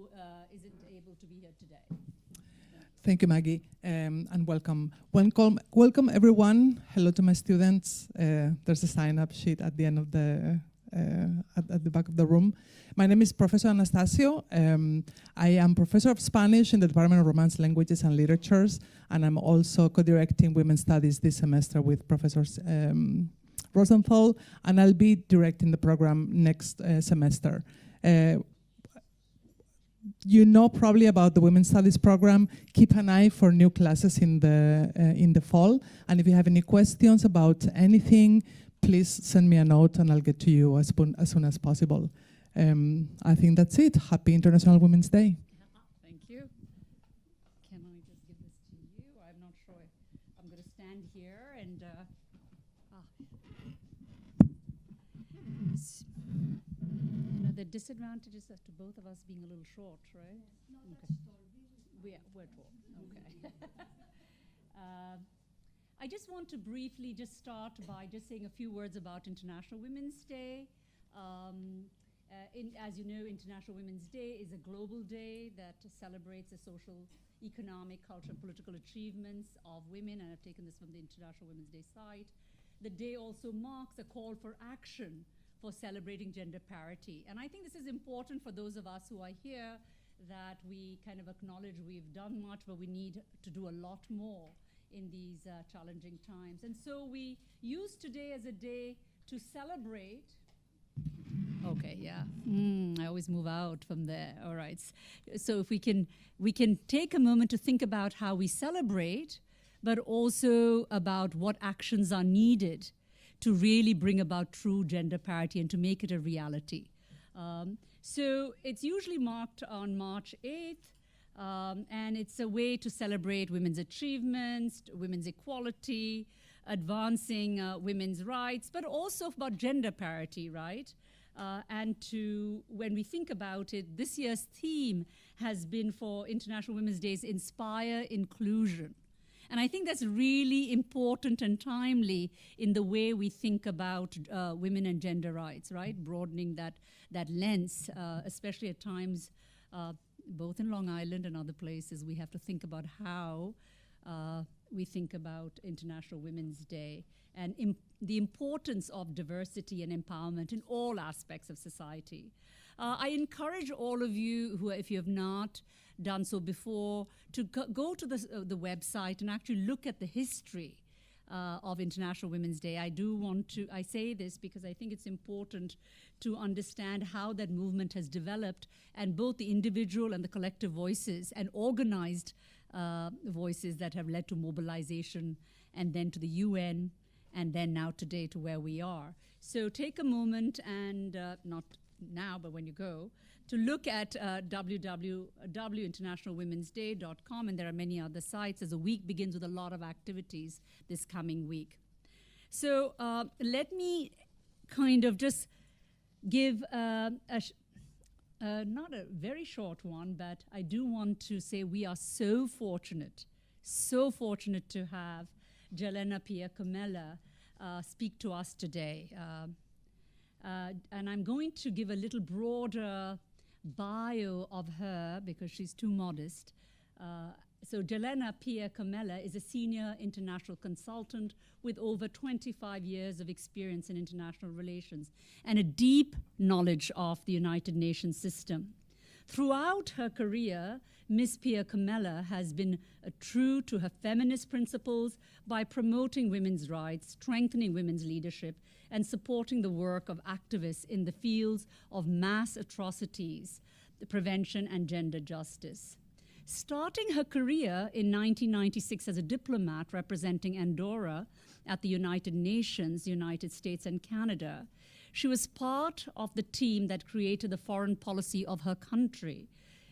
who isn't able to be here today. Thank you, Maggie, and welcome. Welcome, everyone. Hello to my students. There's a sign-up sheet at the end of the at the back of the room. My name is Professor Anastasio. I am Professor of Spanish in the Department of Romance Languages and Literatures, and I'm also co-directing Women's Studies this semester with Professor Rosenthal, and I'll be directing the program next semester. You know probably about the Women's Studies program. Keep an eye for new classes in the fall, and if you have any questions about anything, please send me a note and I'll get to you as soon as possible. I think that's it. Happy International Women's Day. Thank you. Can I just give this to you? I'm not sure. I'm going to stand here and... You know, the disadvantages of to both of us being a little short, right? No, okay. That's tall. We're tall. Okay. I just want to briefly just start by just saying a few words about International Women's Day. As you know, International Women's Day is a global day that celebrates the social, economic, cultural, political achievements of women, and I've taken this from the International Women's Day site. The day also marks a call for action for celebrating gender parity. And I think this is important for those of us who are here, that we kind of acknowledge we've done much, but we need to do a lot more in these challenging times. And so we use today as a day to celebrate. Okay, yeah. I always move out from there. All right. So if we can take a moment to think about how we celebrate, but also about what actions are needed to really bring about true gender parity and to make it a reality. So it's usually marked on March 8th. And it's a way to celebrate women's achievements, women's equality, advancing women's rights, but also about gender parity, right? And when we think about it, this year's theme has been for International Women's Day, Inspire Inclusion. And I think that's really important and timely in the way we think about women and gender rights, right? Broadening that lens, especially at times, both in Long Island and other places, we have to think about how we think about International Women's Day and the importance of diversity and empowerment in all aspects of society. I encourage all of you who, if you have not done so before, to go to the website and actually look at the history of International Women's Day. I say this because I think it's important to understand how that movement has developed, and both the individual and the collective voices and organized voices that have led to mobilization, and then to the UN, and then now today to where we are. So take a moment and, not now, but when you go, to look at www.internationalwomensday.com, and there are many other sites, as the week begins with a lot of activities this coming week. So let me kind of just give not a very short one, but I do want to say we are so fortunate to have Jelena Pia-Comella speak to us today. And I'm going to give a little broader bio of her because she's too modest. So Jelena Pia-Comella is a senior international consultant with over 25 years of experience in international relations and a deep knowledge of the United Nations system. Throughout her career, Ms. Pia-Comella has been true to her feminist principles by promoting women's rights, strengthening women's leadership, and supporting the work of activists in the fields of mass atrocities, the prevention, and gender justice. Starting her career in 1996 as a diplomat representing Andorra at the United Nations, United States, and Canada, she was part of the team that created the foreign policy of her country.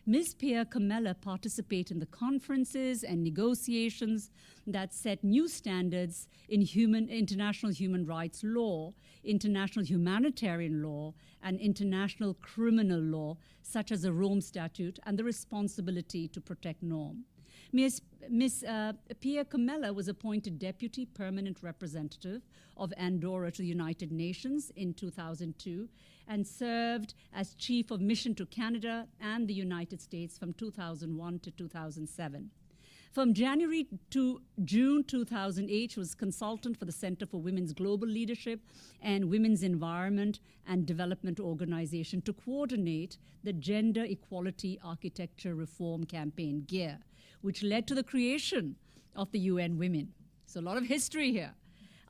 Ms. Pia-Comella participated in the conferences and negotiations that set new standards in international human rights law, international humanitarian law, and international criminal law, such as the Rome Statute and the responsibility to protect norm. Ms. Pia-Comella was appointed Deputy Permanent Representative of Andorra to the United Nations in 2002 and served as Chief of Mission to Canada and the United States from 2001 to 2007. From January to June 2008, she was consultant for the Center for Women's Global Leadership and Women's Environment and Development Organization to coordinate the Gender Equality Architecture Reform Campaign, GEAR, which led to the creation of the UN Women. So a lot of history here.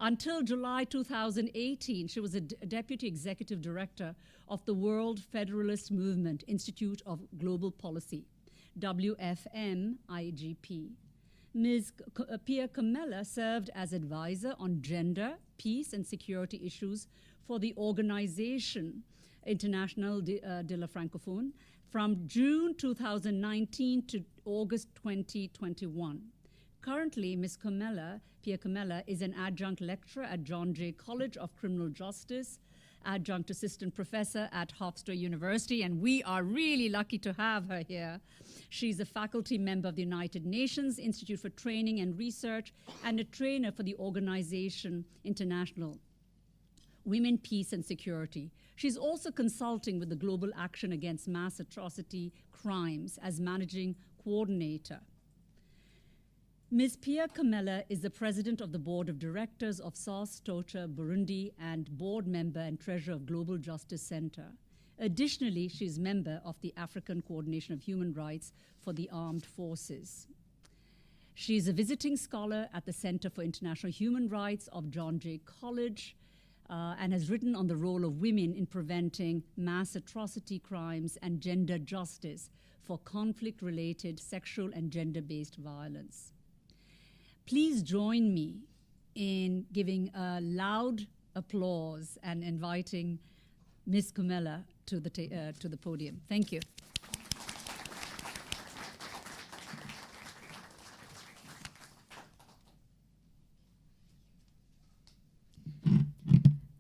Until July 2018, she was a Deputy Executive Director of the World Federalist Movement Institute of Global Policy, WFM-IGP. Ms. Pia-Comella served as advisor on gender, peace, and security issues for the Organisation Internationale de la Francophone from June 2019 to August 2021. Currently, Ms. Pia-Comella is an adjunct lecturer at John Jay College of Criminal Justice, adjunct assistant professor at Hofstra University, and we are really lucky to have her here. She's a faculty member of the United Nations Institute for Training and Research and a trainer for the Organisation International Women, Peace and Security. She's also consulting with the Global Action Against Mass Atrocity Crimes as managing coordinator. Ms. Pia-Comella is the president of the board of directors of SOS Tocha Burundi and board member and treasurer of Global Justice Center. Additionally, she is member of the African Coordination of Human Rights for the Armed Forces. She is a visiting scholar at the Center for International Human Rights of John Jay College and has written on the role of women in preventing mass atrocity crimes and gender justice for conflict-related sexual and gender-based violence. Please join me in giving a loud applause and inviting Ms. Comella to the podium. Thank you.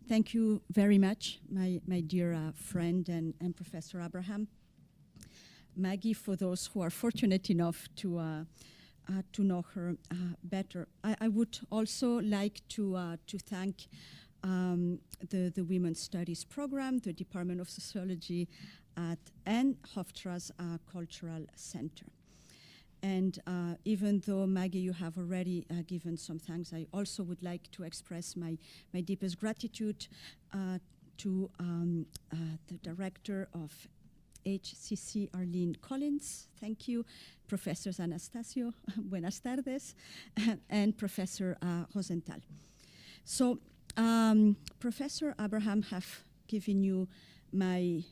Thank you very much, my dear friend and Professor Abraham. Maggie, for those who are fortunate enough to know her better. I would also like to thank the Women's Studies program, the Department of Sociology and Hofstra's Cultural Center. And even though, Maggie, you have already given some thanks, I also would like to express my deepest gratitude to the director of HCC, Arlene Collins. Thank you. Professors Anastasio, buenas tardes, and Professor Rosenthal. So, Professor Abraham have given you my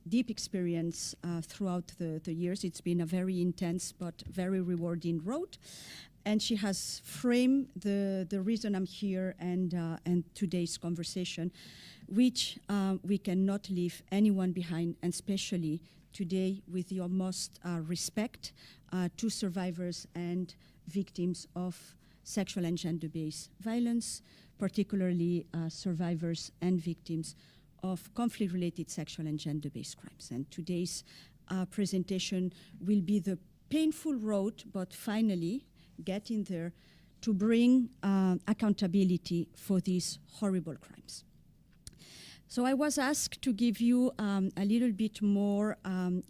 deep experience throughout the years. It's been a very intense but very rewarding road. And she has framed the reason I'm here and today's conversation, which we cannot leave anyone behind, and especially today with the utmost respect to survivors and victims of sexual and gender-based violence, particularly survivors and victims of conflict-related sexual and gender-based crimes. And today's presentation will be the painful road, but finally getting there to bring accountability for these horrible crimes. So I was asked to give you a little bit more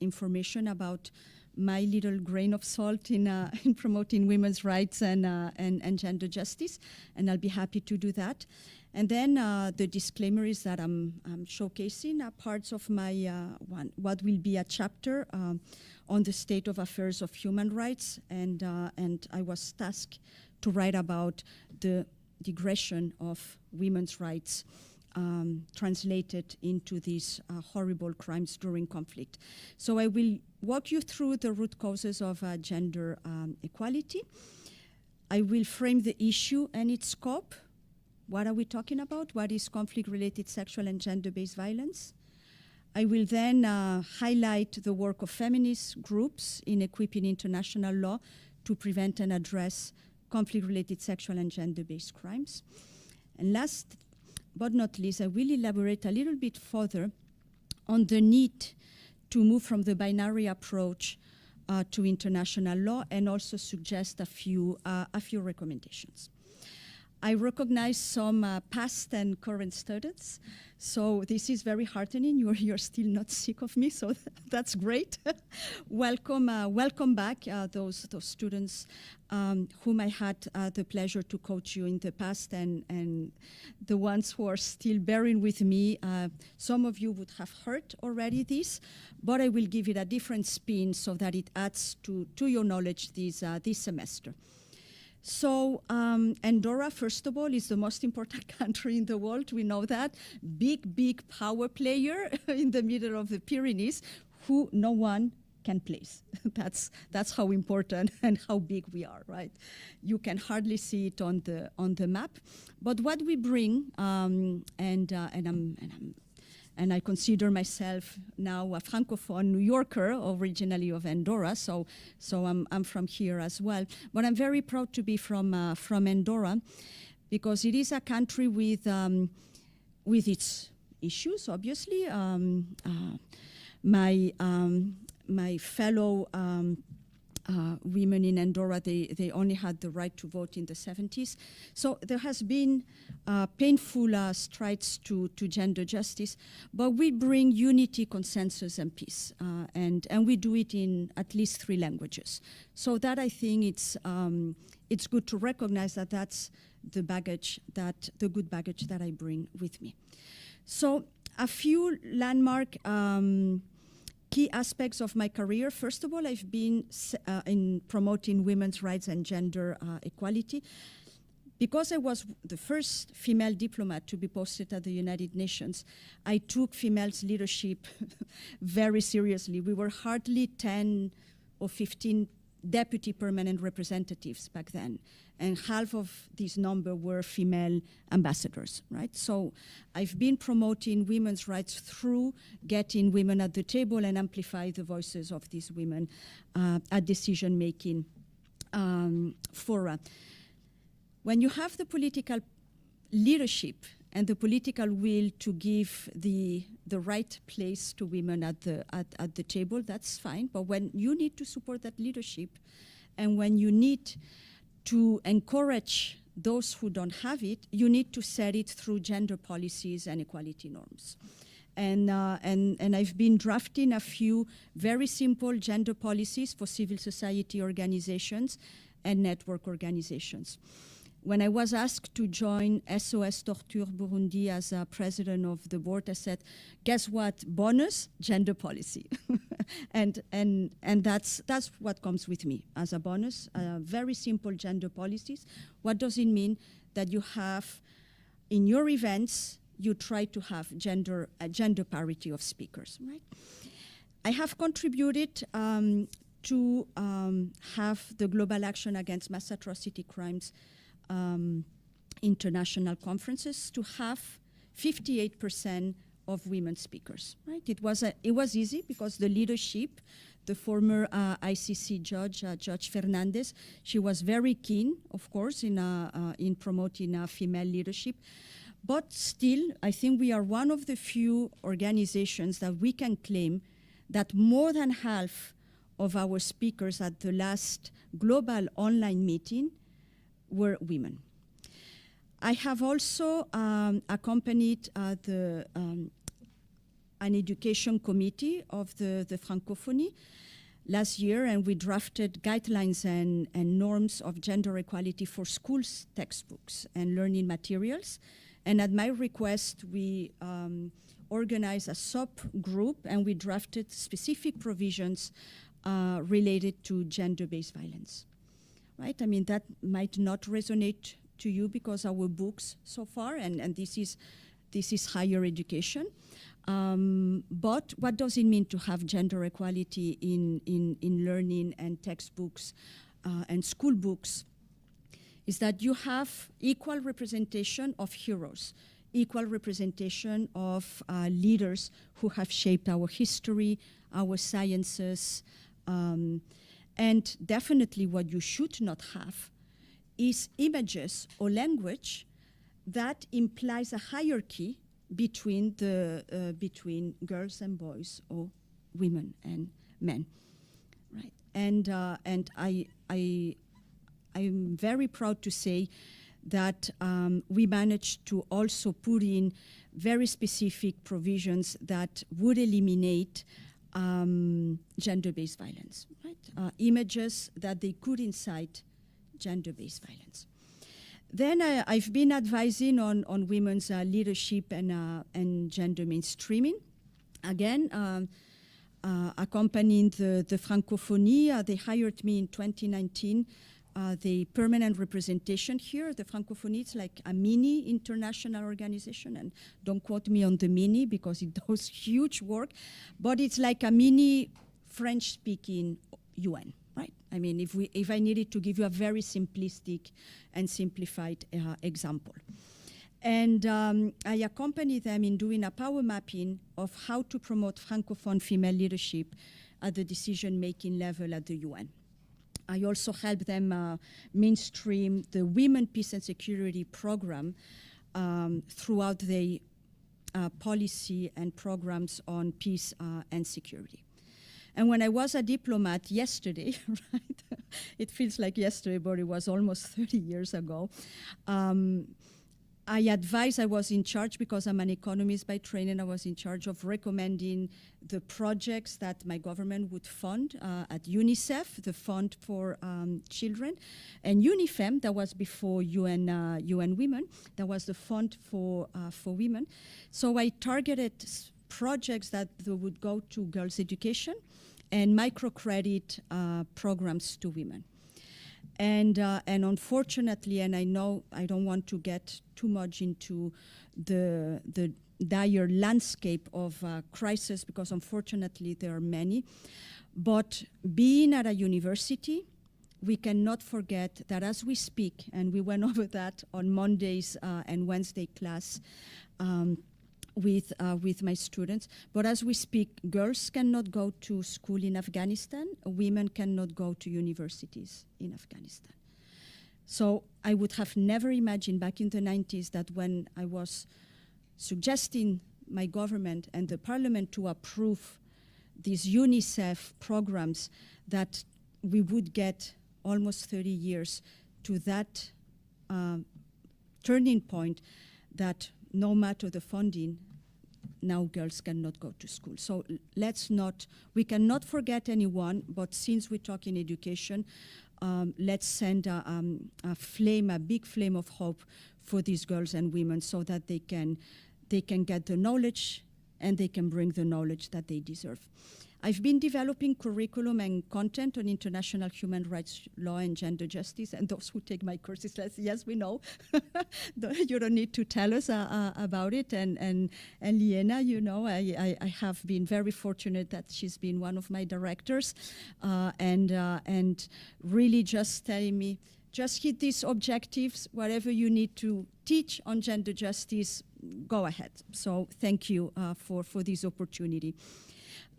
information about my little grain of salt in promoting women's rights and gender justice, and I'll be happy to do that. And then the disclaimer is that I'm showcasing parts of my what will be a chapter on the state of affairs of human rights, and I was tasked to write about the degradation of women's rights translated into these horrible crimes during conflict. So I will walk you through the root causes of gender equality. I will frame the issue and its scope. What are we talking about? What is conflict-related sexual and gender-based violence? I will then highlight the work of feminist groups in equipping international law to prevent and address conflict-related sexual and gender-based crimes. And last but not least, I will elaborate a little bit further on the need to move from the binary approach to international law and also suggest a few recommendations. I recognize some past and current students, so this is very heartening. You're still not sick of me, so that's great. Welcome back, those students whom I had the pleasure to coach you in the past, and the ones who are still bearing with me. Some of you would have heard already this, but I will give it a different spin so that it adds to your knowledge this semester. So Andorra, first of all, is the most important country in the world. We know that. Big power player in the middle of the Pyrenees, who no one can place. That's how important and how big we are, right? You can hardly see it on the map. But what we bring, and I consider myself now a Francophone New Yorker, originally of Andorra, so I'm from here as well. But I'm very proud to be from Andorra, because it is a country with its issues, obviously. My fellow women in Andorra, they only had the right to vote in the 70s. So there has been painful strides to gender justice, but we bring unity, consensus, and peace. And we do it in at least 3 languages. So that, I think, it's good to recognize that that's the good baggage that I bring with me. So a few landmark key aspects of my career. First of all, I've been in promoting women's rights and gender equality. Because I was the first female diplomat to be posted at the United Nations, I took females' leadership very seriously. We were hardly 10 or 15 deputy permanent representatives back then, and half of this number were female ambassadors, right? So I've been promoting women's rights through getting women at the table and amplify the voices of these women at decision-making fora. When you have the political leadership and the political will to give the right place to women at the table, that's fine. But when you need to support that leadership, and when you need to encourage those who don't have it, you need to set it through gender policies and equality norms. And I've been drafting a few very simple gender policies for civil society organizations and network organizations. When I was asked to join SOS Torture Burundi as president of the board, I said, guess what? Bonus, gender policy. and that's what comes with me as a bonus, very simple gender policies. What does it mean? That you have, in your events, you try to have gender parity of speakers, right? I have contributed to have the Global Action Against Mass Atrocity Crimes international conferences to have 58% of women speakers. Right? It was easy because the leadership, the former ICC judge, Judge Fernandez, she was very keen, of course, in promoting female leadership. But still, I think we are one of the few organizations that we can claim that more than half of our speakers at the last global online meeting were women. I have also accompanied an education committee of the Francophonie last year, and we drafted guidelines and norms of gender equality for schools textbooks and learning materials. And at my request, we organized a subgroup and we drafted specific provisions related to gender-based violence. Right? I mean, that might not resonate to you because our books so far, and this is higher education. But what does it mean to have gender equality in learning and textbooks and school books? Is that you have equal representation of heroes, equal representation of leaders who have shaped our history, our sciences, and definitely what you should not have is images or language that implies a hierarchy between between girls and boys or women and men, right? and I'm very proud to say that we managed to also put in very specific provisions that would eliminate gender-based violence, right? Images that they could incite gender-based violence. Then I've been advising on women's leadership and gender mainstreaming. Again, accompanying the Francophonie, they hired me in 2019, the permanent representation here. The Francophonie, it's like a mini international organization, and don't quote me on the mini because it does huge work, but it's like a mini French-speaking UN. Right. I mean, if I needed to give you a very simplistic and simplified example. And I accompany them in doing a power mapping of how to promote Francophone female leadership at the decision-making level at the UN. I also help them mainstream the Women, Peace and Security program throughout the policy and programs on peace and security. And when I was a diplomat yesterday, right, it feels like yesterday, but it was almost 30 years ago, I was in charge, because I'm an economist by training, I was in charge of recommending the projects that my government would fund at UNICEF, the Fund for Children, and UNIFEM, that was before UN Women, that was the Fund for Women. So I targeted projects that would go to girls' education and microcredit programs to women. And unfortunately, and I know I don't want to get too much into the dire landscape of crisis, because unfortunately there are many, but being at a university, we cannot forget that as we speak, and we went over that on Mondays and Wednesday class, with my students. But as we speak, girls cannot go to school in Afghanistan, women cannot go to universities in Afghanistan. So I would have never imagined back in the 90s that when I was suggesting my government and the parliament to approve these UNICEF programs, that we would get almost 30 years to that turning point, that no matter the funding, now girls cannot go to school. So we cannot forget anyone, but since we're talking education, let's send a big flame of hope for these girls and women, so that they can get the knowledge and they can bring the knowledge that they deserve. I've been developing curriculum and content on international human rights law and gender justice, and those who take my courses, yes, we know. You don't need to tell us about it. And Liena, you know, I have been very fortunate that she's been one of my directors, and really just telling me, just hit these objectives, whatever you need to teach on gender justice, go ahead. So thank you for this opportunity.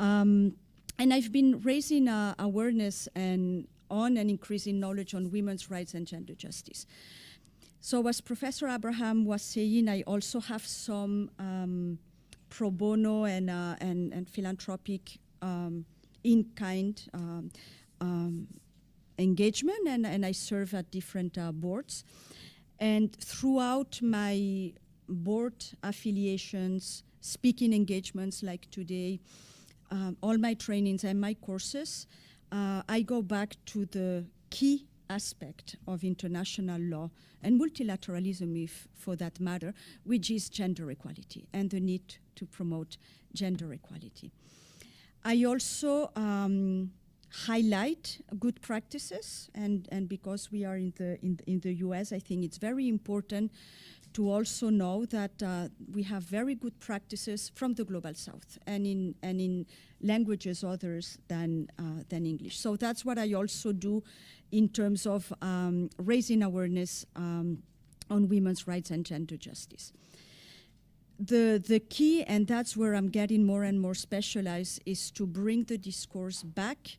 And I've been raising awareness on and increasing knowledge on women's rights and gender justice. So as Professor Abraham was saying, I also have some pro bono and philanthropic in-kind engagement, and I serve at different boards. And throughout my board affiliations, speaking engagements like today, all my trainings and my courses, I go back to the key aspect of international law and multilateralism, if for that matter, which is gender equality and the need to promote gender equality. I also highlight good practices, and because we are in the US, I think it's very important to also know that we have very good practices from the Global South and in languages others than English. So that's what I also do in terms of raising awareness on women's rights and gender justice. The key, and that's where I'm getting more and more specialized, is to bring the discourse back,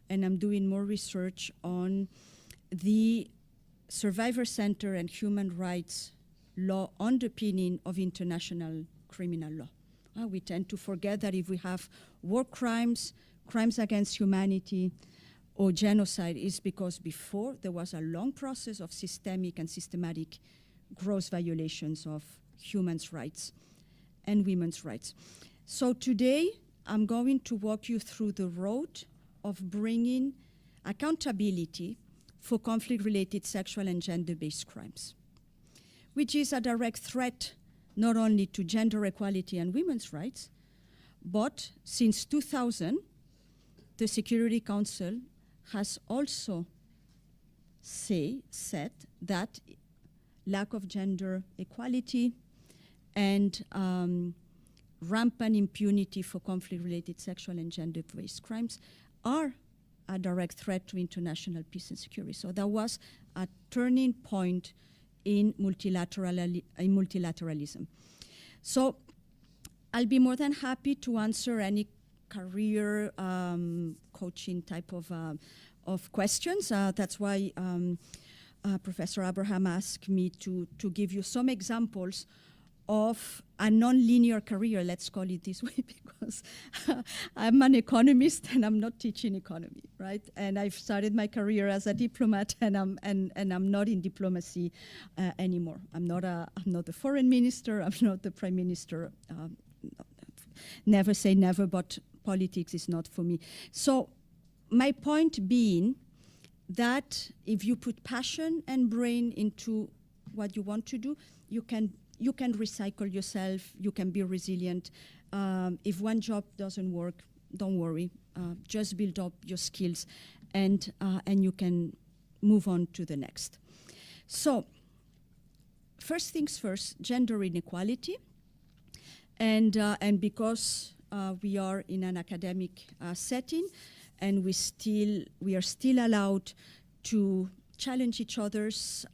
and I'm doing more research on the survivor center and human rights law underpinning of international criminal law. We tend to forget that if we have war crimes, crimes against humanity, or genocide is because before there was a long process of systemic and systematic gross violations of human rights and women's rights. So today I'm going to walk you through the road of bringing accountability for conflict-related sexual and gender-based crimes, which is a direct threat not only to gender equality and women's rights, but since 2000, the Security Council has also said that lack of gender equality and rampant impunity for conflict-related sexual and gender-based crimes are a direct threat to international peace and security. So there was a turning point in multilateralism. So I'll be more than happy to answer any career coaching type of questions. That's why Professor Abraham asked me to give you some examples of a non-linear career, let's call it this way, because I'm an economist and I'm not teaching economy, right? And I've started my career as a diplomat, and I'm not in diplomacy anymore. I'm not the foreign minister. I'm not the prime minister. Never say never, but politics is not for me. So my point being that if you put passion and brain into what you want to do, you can recycle yourself, you can be resilient. If one job doesn't work, don't worry. Just build up your skills and you can move on to the next. So first things first, gender inequality. And because we are in an academic setting and we are still allowed to challenge each other's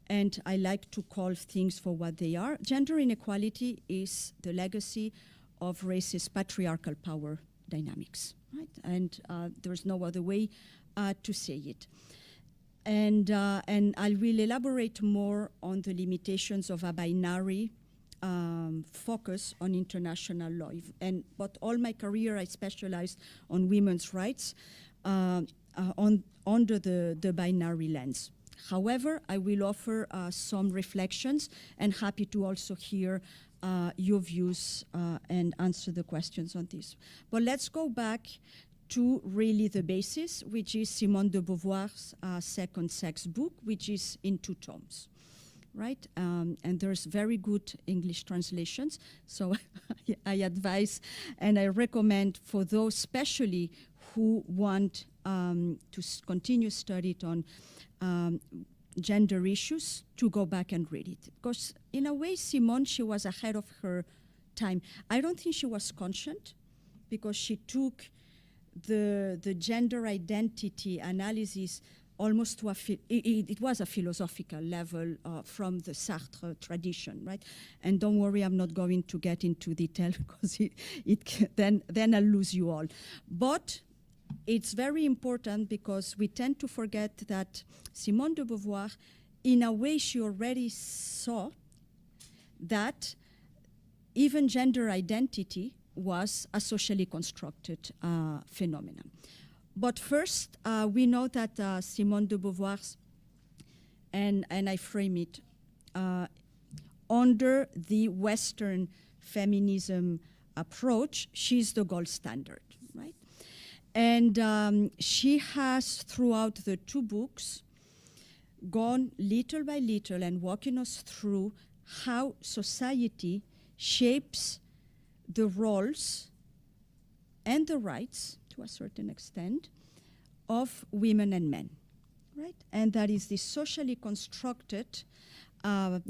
and I like to call things for what they are. Gender inequality is the legacy of racist patriarchal power dynamics, right? And there's no other way to say it. And I will elaborate more on the limitations of a binary focus on international law. But all my career, I specialized on women's rights under the binary lens. However, I will offer some reflections and happy to also hear your views and answer the questions on this. But let's go back to really the basis, which is Simone de Beauvoir's Second Sex book, which is in 2 tomes, right? And there's very good English translations. So I advise and I recommend for those especially who want to continue study it on gender issues to go back and read it. Because in a way, Simone, she was ahead of her time. I don't think she was conscious because she took the gender identity analysis almost to it was a philosophical level from the Sartre tradition, right? And don't worry, I'm not going to get into detail because then I'll lose you all. But it's very important because we tend to forget that Simone de Beauvoir, in a way, she already saw that even gender identity was a socially constructed phenomenon. But first, we know that Simone de Beauvoir's, and I frame it, under the Western feminism approach, she's the gold standard, right? And she has, throughout the 2 books, gone little by little and walking us through how society shapes the roles and the rights, to a certain extent, of women and men, right? And that is the socially constructed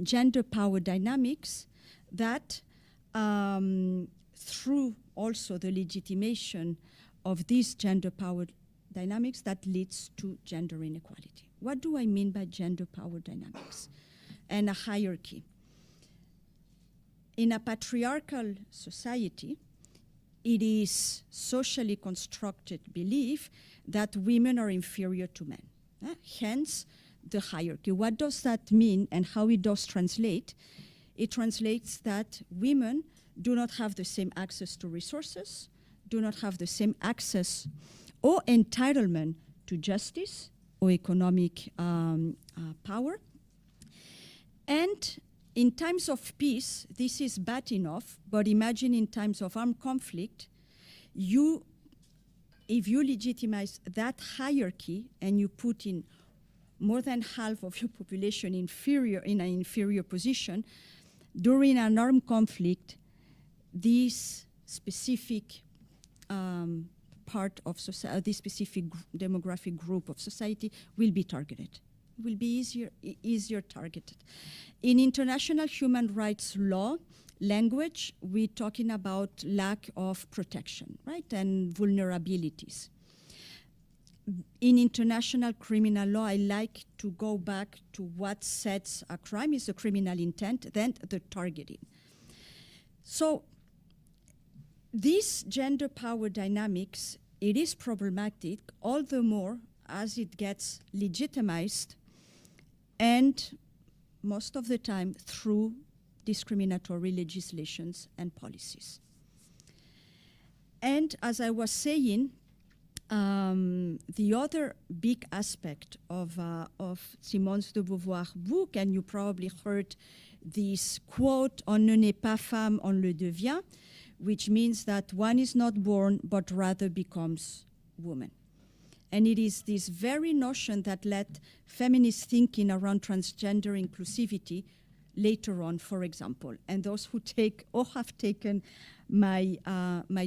gender power dynamics that, through also the legitimation of these gender power dynamics, that leads to gender inequality. What do I mean by gender power dynamics and a hierarchy? In a patriarchal society, it is socially constructed belief that women are inferior to men. Hence, the hierarchy. What does that mean and how it does translate? It translates that women do not have the same access to resources, do not have the same access or entitlement to justice or economic power. And in times of peace, this is bad enough, but imagine in times of armed conflict, if you legitimize that hierarchy and you put in more than half of your population in an inferior position, during an armed conflict, this specific part of society, this specific demographic group of society will be targeted, will be easier targeted. In international human rights law language, we're talking about lack of protection, right, and vulnerabilities. In international criminal law, I like to go back to what sets a crime is the criminal intent, then the targeting. So these gender power dynamics, it is problematic all the more as it gets legitimized, and most of the time through discriminatory legislations and policies. And as I was saying, the other big aspect of Simone de Beauvoir's book, and you probably heard this quote, "On ne naît pas femme, on le devient," which means that one is not born, but rather becomes woman. And it is this very notion that led feminist thinking around transgender inclusivity later on, for example. And those who take or have taken my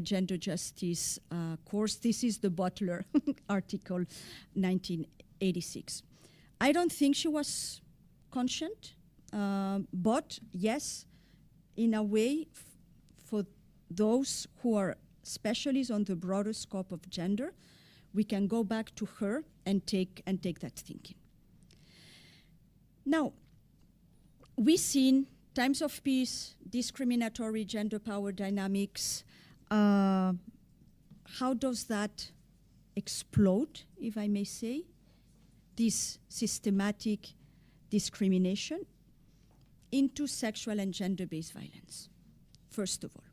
gender justice course, this is the Butler article, 1986. I don't think she was conscient, but yes, in a way, for those who are specialists on the broader scope of gender, we can go back to her and take that thinking. Now, we've seen times of peace, discriminatory gender power dynamics. How does that explode, if I may say, this systematic discrimination into sexual and gender-based violence, first of all?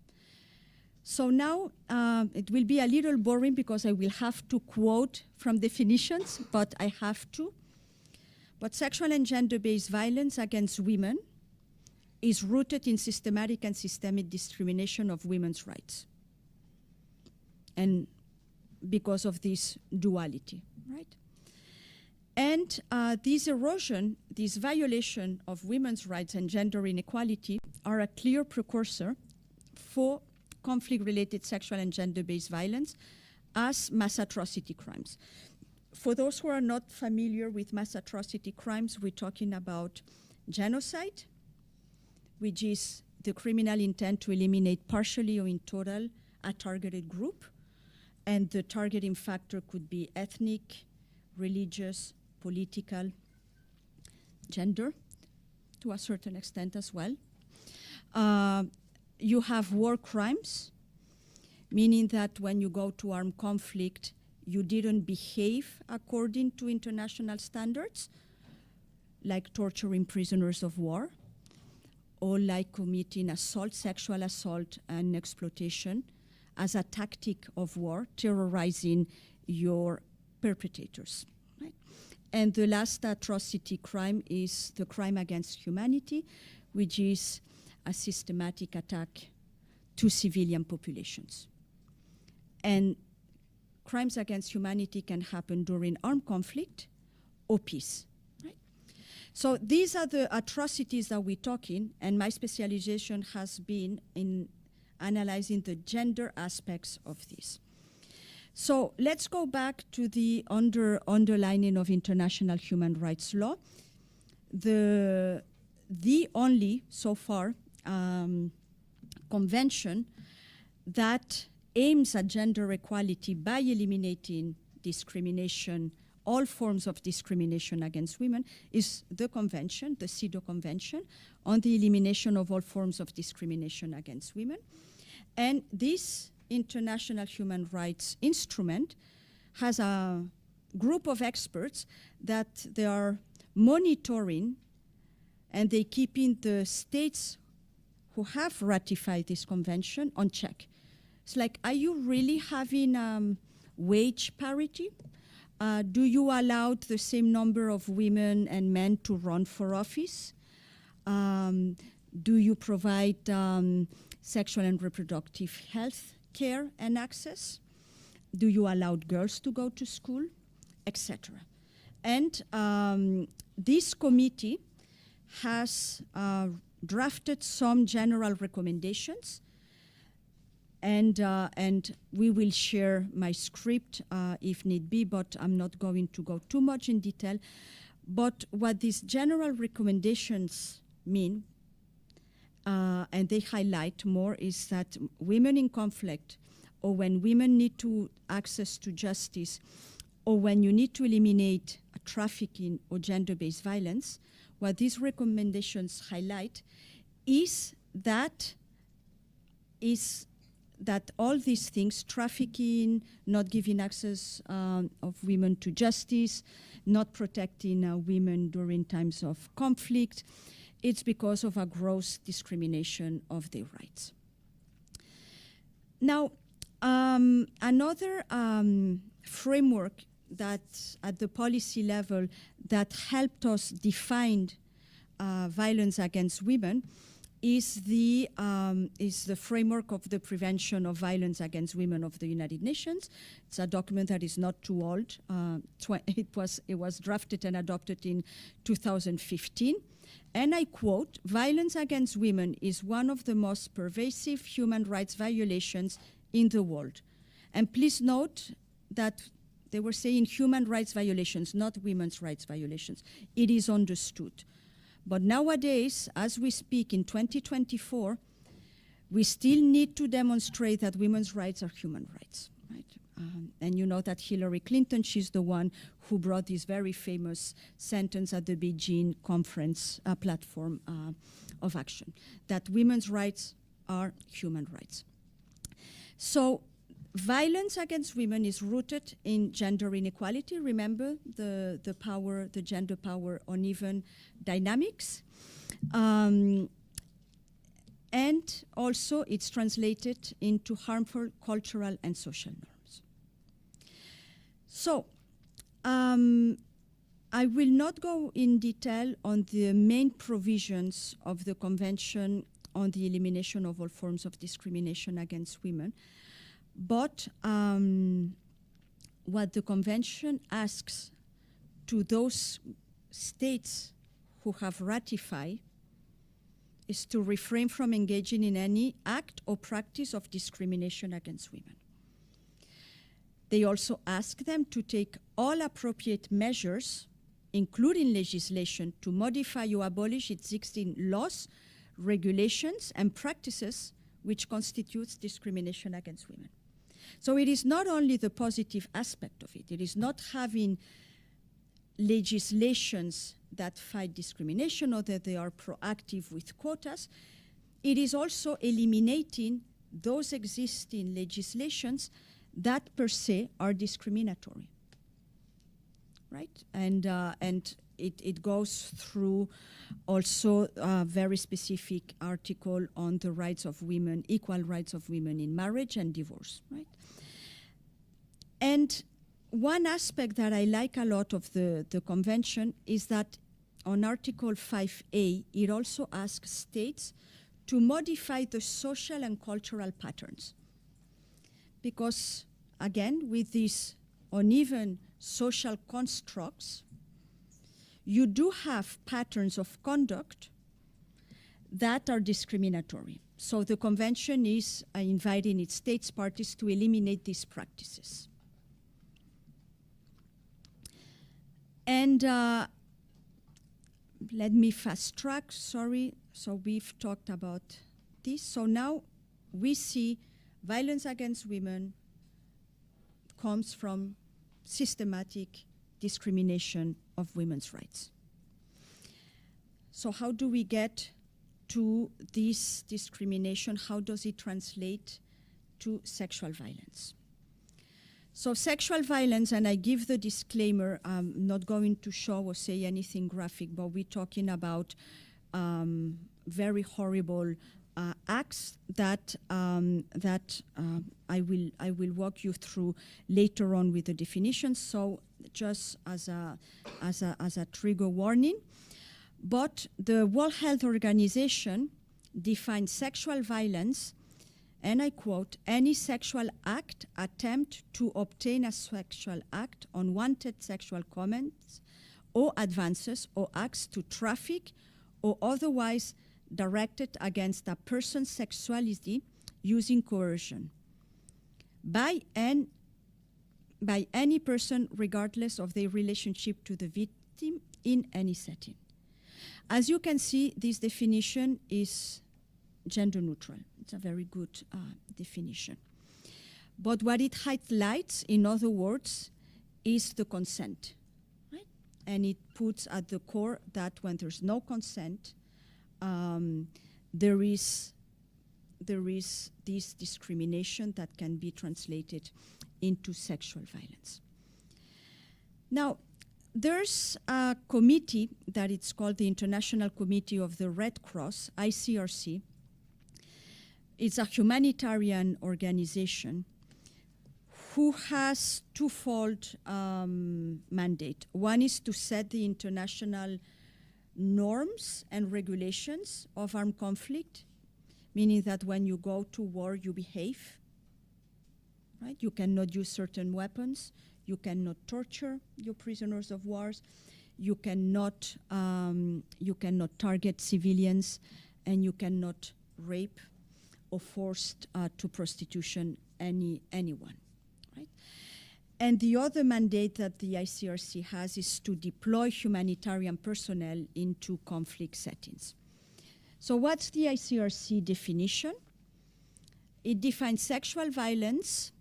So now it will be a little boring because I will have to quote from definitions, but I have to. But sexual and gender-based violence against women is rooted in systematic and systemic discrimination of women's rights. And because of this duality, right? And this erosion, this violation of women's rights and gender inequality are a clear precursor for conflict-related sexual and gender-based violence as mass atrocity crimes. For those who are not familiar with mass atrocity crimes, we're talking about genocide, which is the criminal intent to eliminate partially or in total a targeted group. And the targeting factor could be ethnic, religious, political, gender, to a certain extent as well. You have war crimes, meaning that when you go to armed conflict, you didn't behave according to international standards, like torturing prisoners of war, or like committing assault, sexual assault and exploitation as a tactic of war, terrorizing your perpetrators. Right? And the last atrocity crime is the crime against humanity, which is a systematic attack to civilian populations. And crimes against humanity can happen during armed conflict or peace. Right? So these are the atrocities that we're talking, and my specialization has been in analyzing the gender aspects of this. So let's go back to the underlining of international human rights law. The only, so far, convention that aims at gender equality by eliminating discrimination, all forms of discrimination against women, is the convention, the CEDAW Convention, on the elimination of all forms of discrimination against women. And this international human rights instrument has a group of experts that they are monitoring, and they keeping the states who have ratified this convention on check. It's like, are you really having wage parity? Do you allow the same number of women and men to run for office? Do you provide sexual and reproductive health care and access? Do you allow girls to go to school, etc.? And this committee has drafted some general recommendations, and we will share my script if need be, but I'm not going to go too much in detail. But what these general recommendations mean, and they highlight more, is that women in conflict, or when women need to access to justice, or when you need to eliminate trafficking or gender-based violence, what these recommendations highlight is that all these things, trafficking, not giving access of women to justice, not protecting women during times of conflict, it's because of a gross discrimination of their rights. Now, another framework that at the policy level that helped us define violence against women is the framework of the Prevention of Violence Against Women of the United Nations. It's a document that is not too old. It was drafted and adopted in 2015. And I quote, "Violence against women is one of the most pervasive human rights violations in the world." And please note that they were saying human rights violations, not women's rights violations. It is understood. But nowadays, as we speak in 2024, we still need to demonstrate that women's rights are human rights, right? And you know that Hillary Clinton, she's the one who brought this very famous sentence at the Beijing conference platform of action, that women's rights are human rights. So violence against women is rooted in gender inequality. Remember the gender power uneven dynamics. And also it's translated into harmful cultural and social norms. So I will not go in detail on the main provisions of the Convention on the Elimination of All Forms of Discrimination Against Women. But what the Convention asks to those states who have ratified is to refrain from engaging in any act or practice of discrimination against women. They also ask them to take all appropriate measures, including legislation, to modify or abolish existing laws, regulations, and practices which constitutes discrimination against women. So it is not only the positive aspect of it. It is not having legislations that fight discrimination or that they are proactive with quotas. It is also eliminating those existing legislations that per se are discriminatory, right? And it goes through also a very specific article on the rights of women, equal rights of women in marriage and divorce, right? And one aspect that I like a lot of the convention is that on Article 5A, it also asks states to modify the social and cultural patterns. Because, again, with these uneven social constructs, you do have patterns of conduct that are discriminatory. So the convention is inviting its states parties to eliminate these practices. And let me fast track, sorry. So we've talked about this. So now we see violence against women comes from systematic discrimination of women's rights. So how do we get to this discrimination? How does it translate to sexual violence? So sexual violence, and I give the disclaimer, I'm not going to show or say anything graphic, but we're talking about very horrible acts that I will walk you through later on with the definitions. So just as a trigger warning, but the World Health Organization defines sexual violence, and I quote, any sexual act, attempt to obtain a sexual act, unwanted sexual comments or advances or acts to traffic or otherwise directed against a person's sexuality using coercion by any person regardless of their relationship to the victim in any setting. As you can see, this definition is gender neutral. It's a very good definition. But what it highlights, in other words, is the consent, right? And it puts at the core that when there's no consent, there is this discrimination that can be translated into sexual violence. Now, there's a committee that it's called the International Committee of the Red Cross, ICRC. It's a humanitarian organization who has twofold mandate. One is to set the international norms and regulations of armed conflict, meaning that when you go to war, you behave, right? You cannot use certain weapons. You cannot torture your prisoners of wars. You cannot target civilians, and you cannot rape or force to prostitution anyone, right? And the other mandate that the ICRC has is to deploy humanitarian personnel into conflict settings. So what's the ICRC definition? It defines sexual violence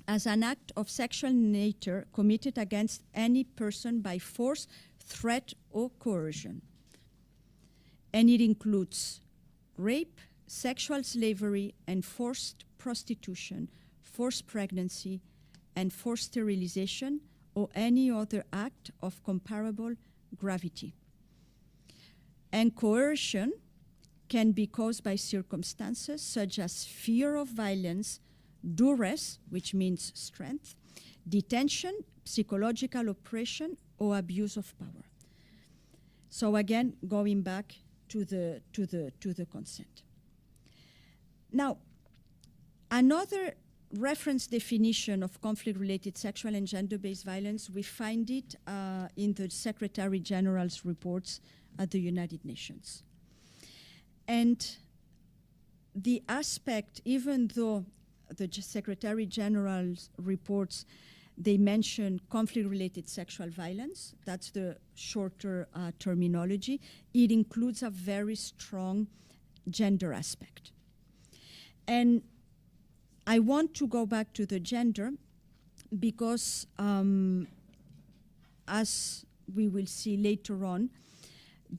as an act of sexual nature committed against any person by force, threat, or coercion. And it includes rape, sexual slavery, and forced prostitution, forced pregnancy, and forced sterilization, or any other act of comparable gravity. And coercion can be caused by circumstances such as fear of violence, duress, which means strength, detention, psychological oppression, or abuse of power. So again, going back to the consent. Now, another reference definition of conflict-related sexual and gender-based violence, we find it in the Secretary General's reports at the United Nations. And the aspect, even though the Secretary General's reports, they mention conflict-related sexual violence, that's the shorter terminology, it includes a very strong gender aspect. And I want to go back to the gender because, as we will see later on,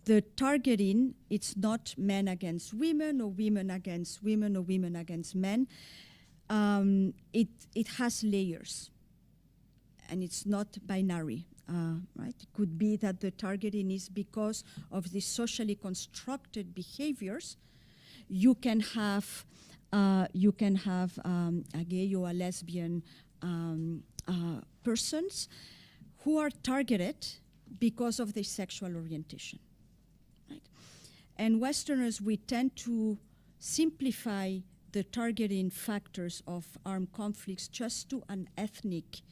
the targeting, it's not men against women or women against women or women against men. It has layers, and it's not binary, right? It could be that the targeting is because of the socially constructed behaviors. You can have a gay or a lesbian persons who are targeted because of their sexual orientation, right? And Westerners, we tend to simplify the targeting factors of armed conflicts just to an ethnic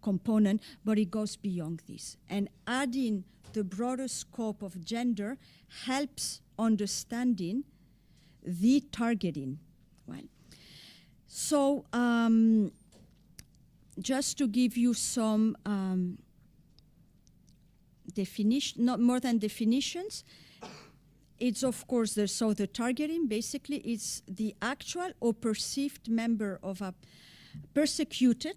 component, but it goes beyond this. And adding the broader scope of gender helps understanding the targeting. Well, so just to give you some definition, not more than definitions, it's of course the targeting basically is the actual or perceived member of a persecuted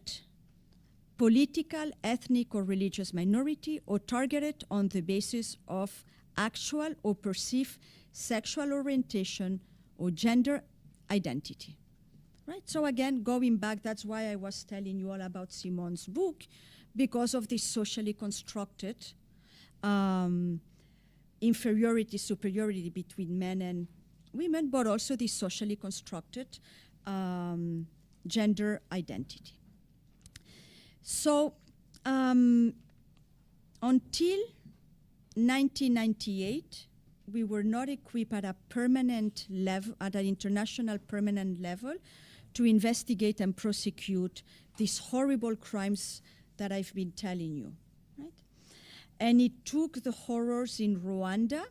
political, ethnic, or religious minority, or targeted on the basis of actual or perceived sexual orientation or gender identity. Right? So again, going back, that's why I was telling you all about Simon's book, because of this socially constructed inferiority, superiority between men women, but also the socially constructed gender identity. So until 1998, we were not equipped at a permanent level, at an international permanent level, to investigate and prosecute these horrible crimes that I've been telling you, right? And it took the horrors in Rwanda,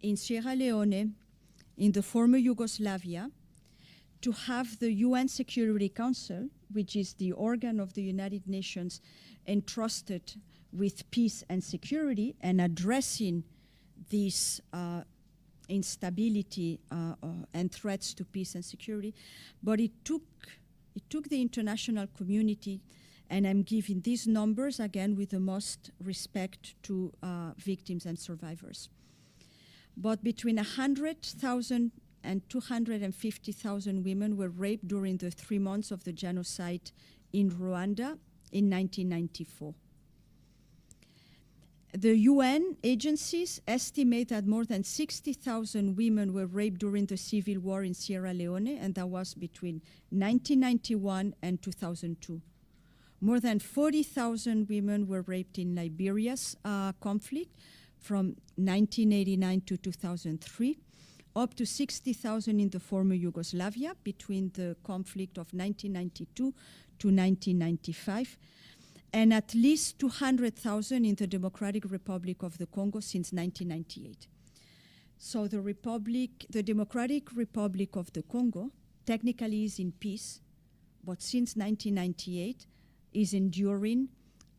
in Sierra Leone, in the former Yugoslavia, to have the UN Security Council, which is the organ of the United Nations entrusted with peace and security and addressing this instability and threats to peace and security. But it took the international community, and I'm giving these numbers again with the most respect to victims and survivors. But between 100,000 and 250,000 women were raped during the 3 months of the genocide in Rwanda in 1994. The UN agencies estimate that more than 60,000 women were raped during the civil war in Sierra Leone, and that was between 1991 and 2002. More than 40,000 women were raped in Liberia's conflict from 1989 to 2003, up to 60,000 in the former Yugoslavia between the conflict of 1992 to 1995, and at least 200,000 in the Democratic Republic of the Congo since 1998. So the Democratic Republic of the Congo technically is in peace, but since 1998 is enduring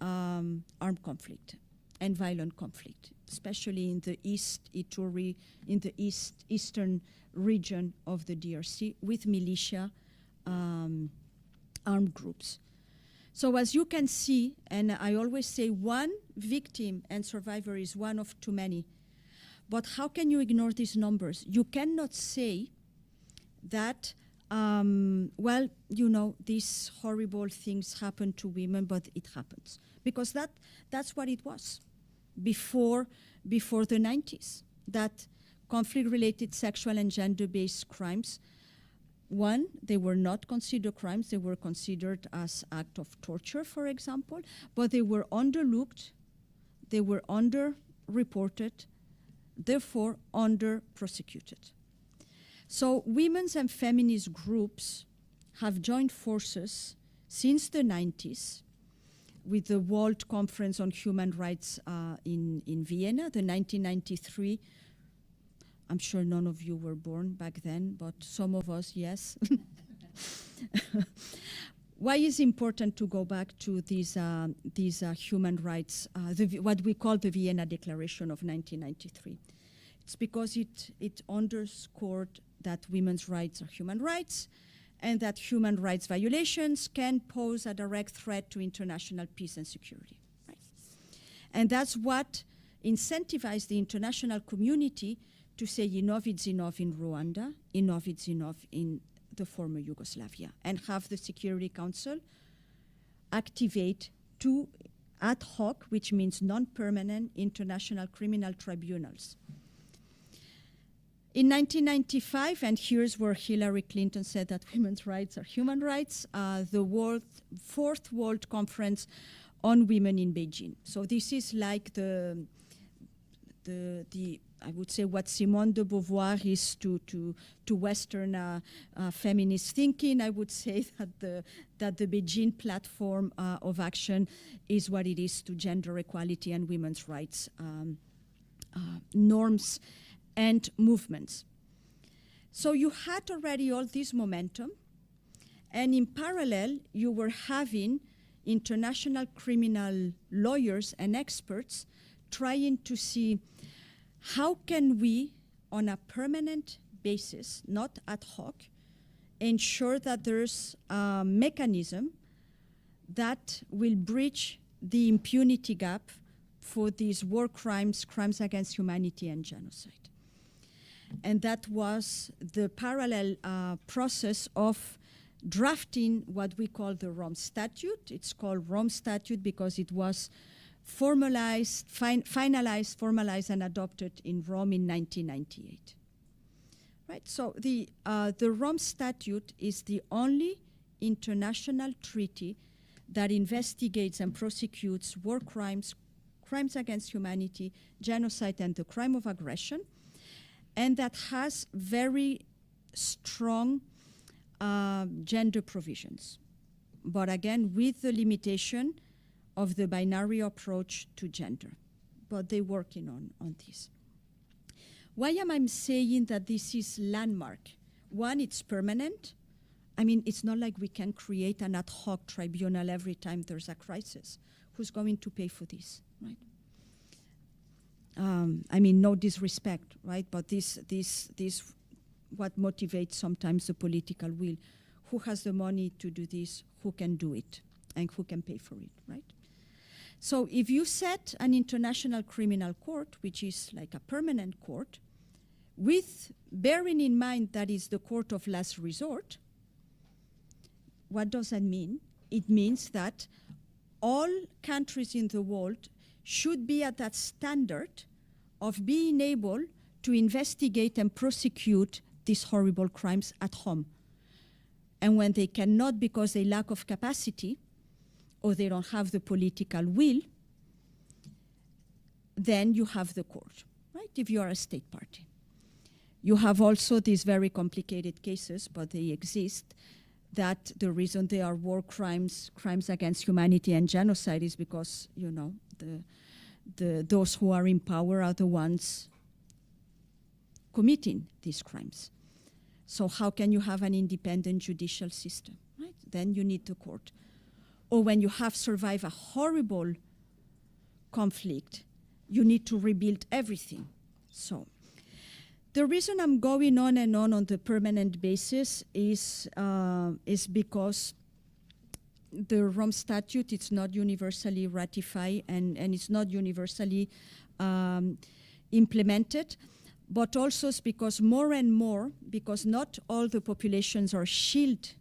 armed conflict and violent conflict, especially in the East Ituri, in the eastern region of the DRC with militia armed groups. So as you can see, and I always say one victim and survivor is one of too many, but how can you ignore these numbers? You cannot say that, well, you know, these horrible things happen to women, but it happens. Because that's what it was before the 90s, that conflict-related sexual and gender-based crimes, one, they were not considered crimes, they were considered as act of torture, for example, but they were underlooked, they were underreported, therefore under-prosecuted. So women's and feminist groups have joined forces since the 90s with the World Conference on Human Rights in Vienna, the 1993. I'm sure none of you were born back then, but some of us, yes. Why is it important to go back to these human rights, what we call the Vienna Declaration of 1993? It's because it underscored that women's rights are human rights, and that human rights violations can pose a direct threat to international peace and security. Right? And that's what incentivized the international community to say enough is enough in Rwanda, enough is enough in the former Yugoslavia, and have the Security Council activate 2 ad hoc, which means non-permanent, international criminal tribunals. In 1995, and here's where Hillary Clinton said that women's rights are human rights, the 4th World Conference on Women in Beijing. So this is like the I would say what Simone de Beauvoir is to Western feminist thinking. I would say that the Beijing platform of action is what it is to gender equality and women's rights norms and movements. So you had already all this momentum, and in parallel, you were having international criminal lawyers and experts trying to see how can we, on a permanent basis, not ad hoc, ensure that there's a mechanism that will bridge the impunity gap for these war crimes, crimes against humanity, and genocide. And that was the parallel process of drafting what we call the Rome Statute. It's called Rome Statute because it was finalized, formalized, and adopted in Rome in 1998. right? So the Rome Statute is the only international treaty that investigates and prosecutes war crimes, crimes against humanity, genocide, and the crime of aggression, and that has very strong gender provisions. But again, with the limitation of the binary approach to gender. But they're working on this. Why am I saying that this is landmark? One, it's permanent. I mean, it's not like we can create an ad hoc tribunal every time there's a crisis. Who's going to pay for this, right? I mean, no disrespect, right? But this what motivates sometimes the political will. Who has the money to do this? Who can do it? And who can pay for it, right? So if you set an international criminal court, which is like a permanent court, with bearing in mind that is the court of last resort, what does that mean? It means that all countries in the world should be at that standard of being able to investigate and prosecute these horrible crimes at home. And when they cannot because they lack of capacity or they don't have the political will, then you have the court, right, if you are a state party. You have also these very complicated cases, but they exist, that the reason they are war crimes, crimes against humanity and genocide is because, you know, those who are in power are the ones committing these crimes. So how can you have an independent judicial system, right? Then you need the court. Or when you have survived a horrible conflict, you need to rebuild everything. So the reason I'm going on and on the permanent basis is because the Rome Statute, it's not universally ratified and it's not universally implemented, but also it's because more and more, because not all the populations are shielded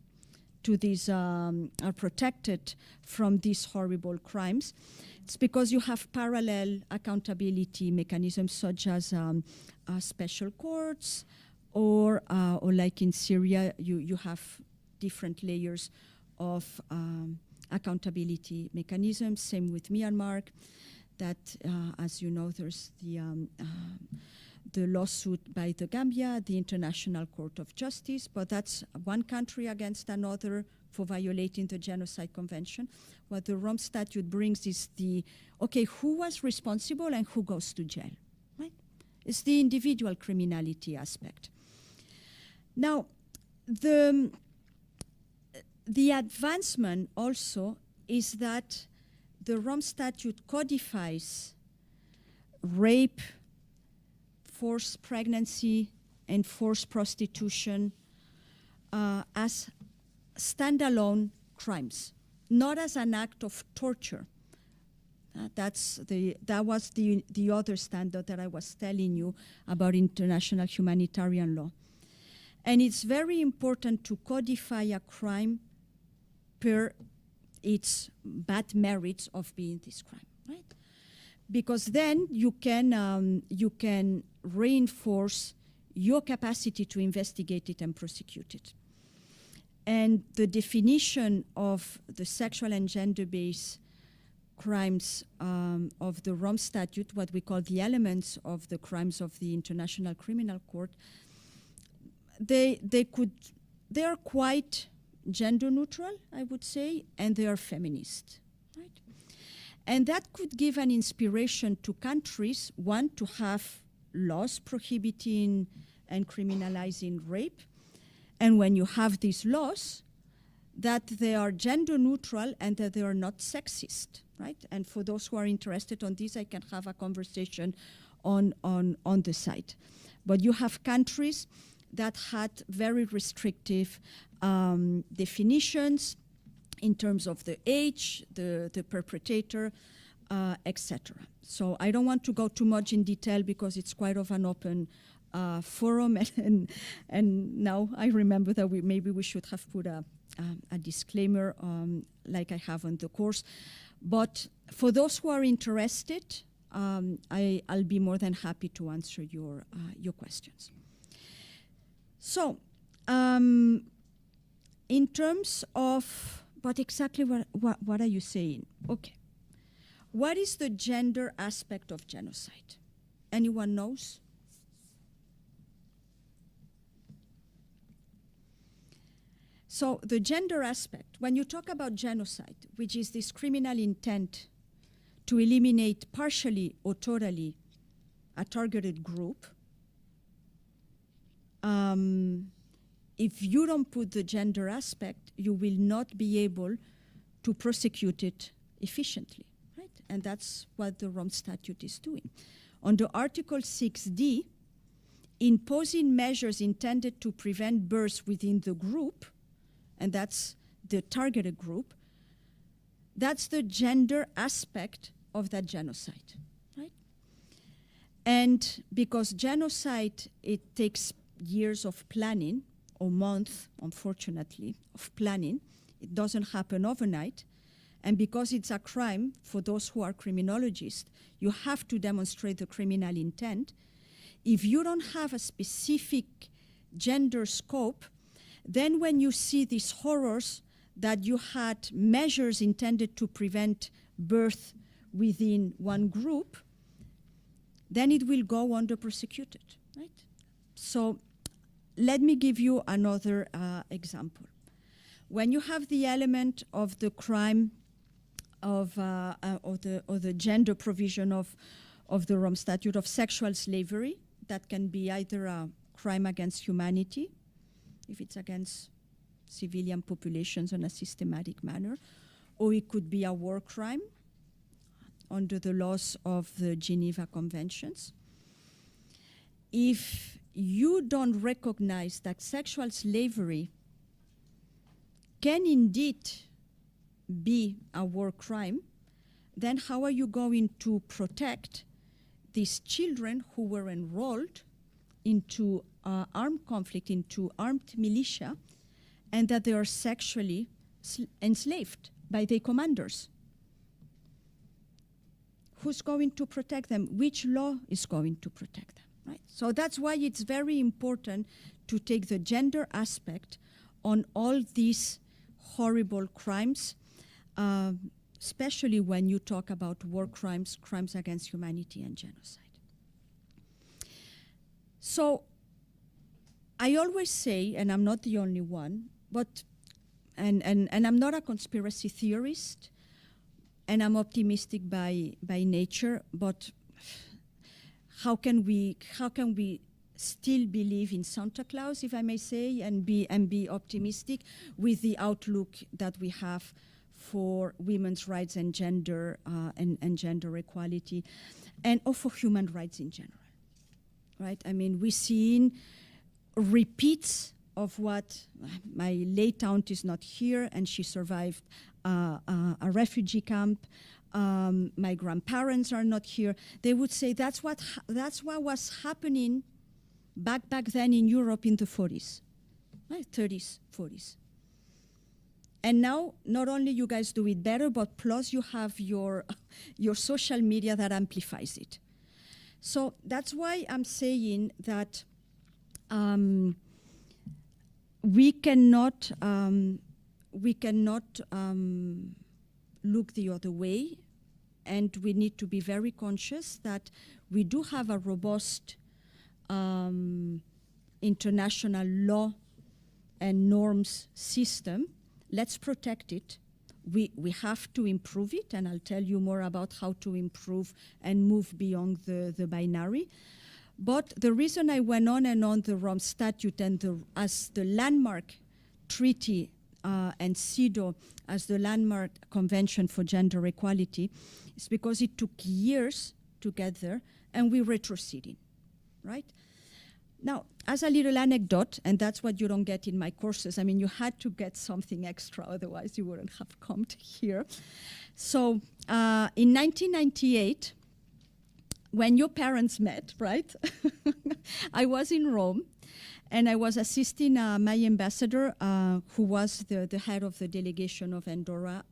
to these, are protected from these horrible crimes. It's because you have parallel accountability mechanisms such as special courts or like in Syria, you have different layers of accountability mechanisms. Same with Myanmar, that as you know, there's the lawsuit by the Gambia, the International Court of Justice, but that's one country against another for violating the Genocide Convention. What the Rome Statute brings is okay, who was responsible and who goes to jail, right? It's the individual criminality aspect. Now, the advancement also is that the Rome Statute codifies rape, forced pregnancy, and forced prostitution as standalone crimes, not as an act of torture. That was the other standard that I was telling you about international humanitarian law. And it's very important to codify a crime per its bad merits of being this crime, right? Because then you can reinforce your capacity to investigate it and prosecute it. And the definition of the sexual and gender-based crimes of the Rome Statute, what we call the elements of the crimes of the International Criminal Court, they are quite gender neutral, I would say, and they are feminist, right? And that could give an inspiration to countries, one, to have laws prohibiting and criminalizing rape, and when you have these laws, that they are gender neutral and that they are not sexist, right? And for those who are interested on this, I can have a conversation on the site. But you have countries that had very restrictive definitions in terms of the age, the perpetrator, etc. So I don't want to go too much in detail because it's quite of an open forum, and now I remember that maybe we should have put a disclaimer like I have on the course. But for those who are interested, I'll be more than happy to answer your questions. So, in terms of, but exactly what are you saying? Okay. What is the gender aspect of genocide? Anyone knows? So the gender aspect, when you talk about genocide, which is this criminal intent to eliminate partially or totally a targeted group, if you don't put the gender aspect, you will not be able to prosecute it efficiently, right? And that's what the Rome Statute is doing. Under Article 6D, imposing measures intended to prevent births within the group, and that's the targeted group, that's the gender aspect of that genocide, right? And because genocide, it takes years of planning, or months, unfortunately, of planning. It doesn't happen overnight. And because it's a crime, for those who are criminologists, you have to demonstrate the criminal intent. If you don't have a specific gender scope, then when you see these horrors that you had measures intended to prevent birth within one group, then it will go under-prosecuted, right? So let me give you another example. When you have the element of the crime of the gender provision of the Rome Statute of sexual slavery, that can be either a crime against humanity, if it's against civilian populations in a systematic manner, or it could be a war crime under the laws of the Geneva Conventions. If you don't recognize that sexual slavery can indeed be a war crime, then how are you going to protect these children who were enrolled into armed conflict, into armed militia, and that they are sexually enslaved by their commanders? Who's going to protect them? Which law is going to protect them? Right? So that's why it's very important to take the gender aspect on all these horrible crimes, especially when you talk about war crimes, crimes against humanity, and genocide. So I always say, and I'm not the only one, but and I'm not a conspiracy theorist, and I'm optimistic by nature, but how can we still believe in Santa Claus, if I may say, and be optimistic with the outlook that we have for women's rights and gender gender equality, and for human rights in general, right? I mean, we're seeing repeats of what my late aunt is not here, and she survived a refugee camp. My grandparents are not here. They would say that's what was happening back then in Europe in the 40s, right? 30s, 40s. And now, not only you guys do it better, but plus you have your social media that amplifies it. So that's why I'm saying that we cannot look the other way, and we need to be very conscious that we do have a robust international law and norms system. Let's protect it. We have to improve it, and I'll tell you more about how to improve and move beyond the binary. But the reason I went on and on the Rome Statute and as the landmark treaty and CEDAW as the landmark convention for gender equality is because it took years to get there, and we're retroceding, right? Now, as a little anecdote, and that's what you don't get in my courses, I mean, you had to get something extra, otherwise you wouldn't have come to here. So in 1998, when your parents met, right, I was in Rome, and I was assisting my ambassador, who was the head of the delegation of Andorra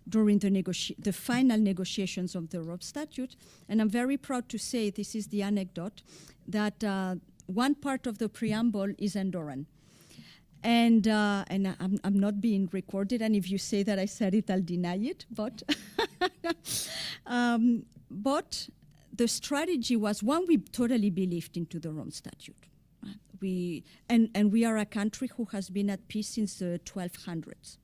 during the final negotiations of the Rome Statute. And I'm very proud to say, this is the anecdote, that one part of the preamble is Andorran. And I'm not being recorded, and if you say that I said it, I'll deny it. But, but the strategy was, one, we totally believed into the Rome Statute. We are a country who has been at peace since the 1200s.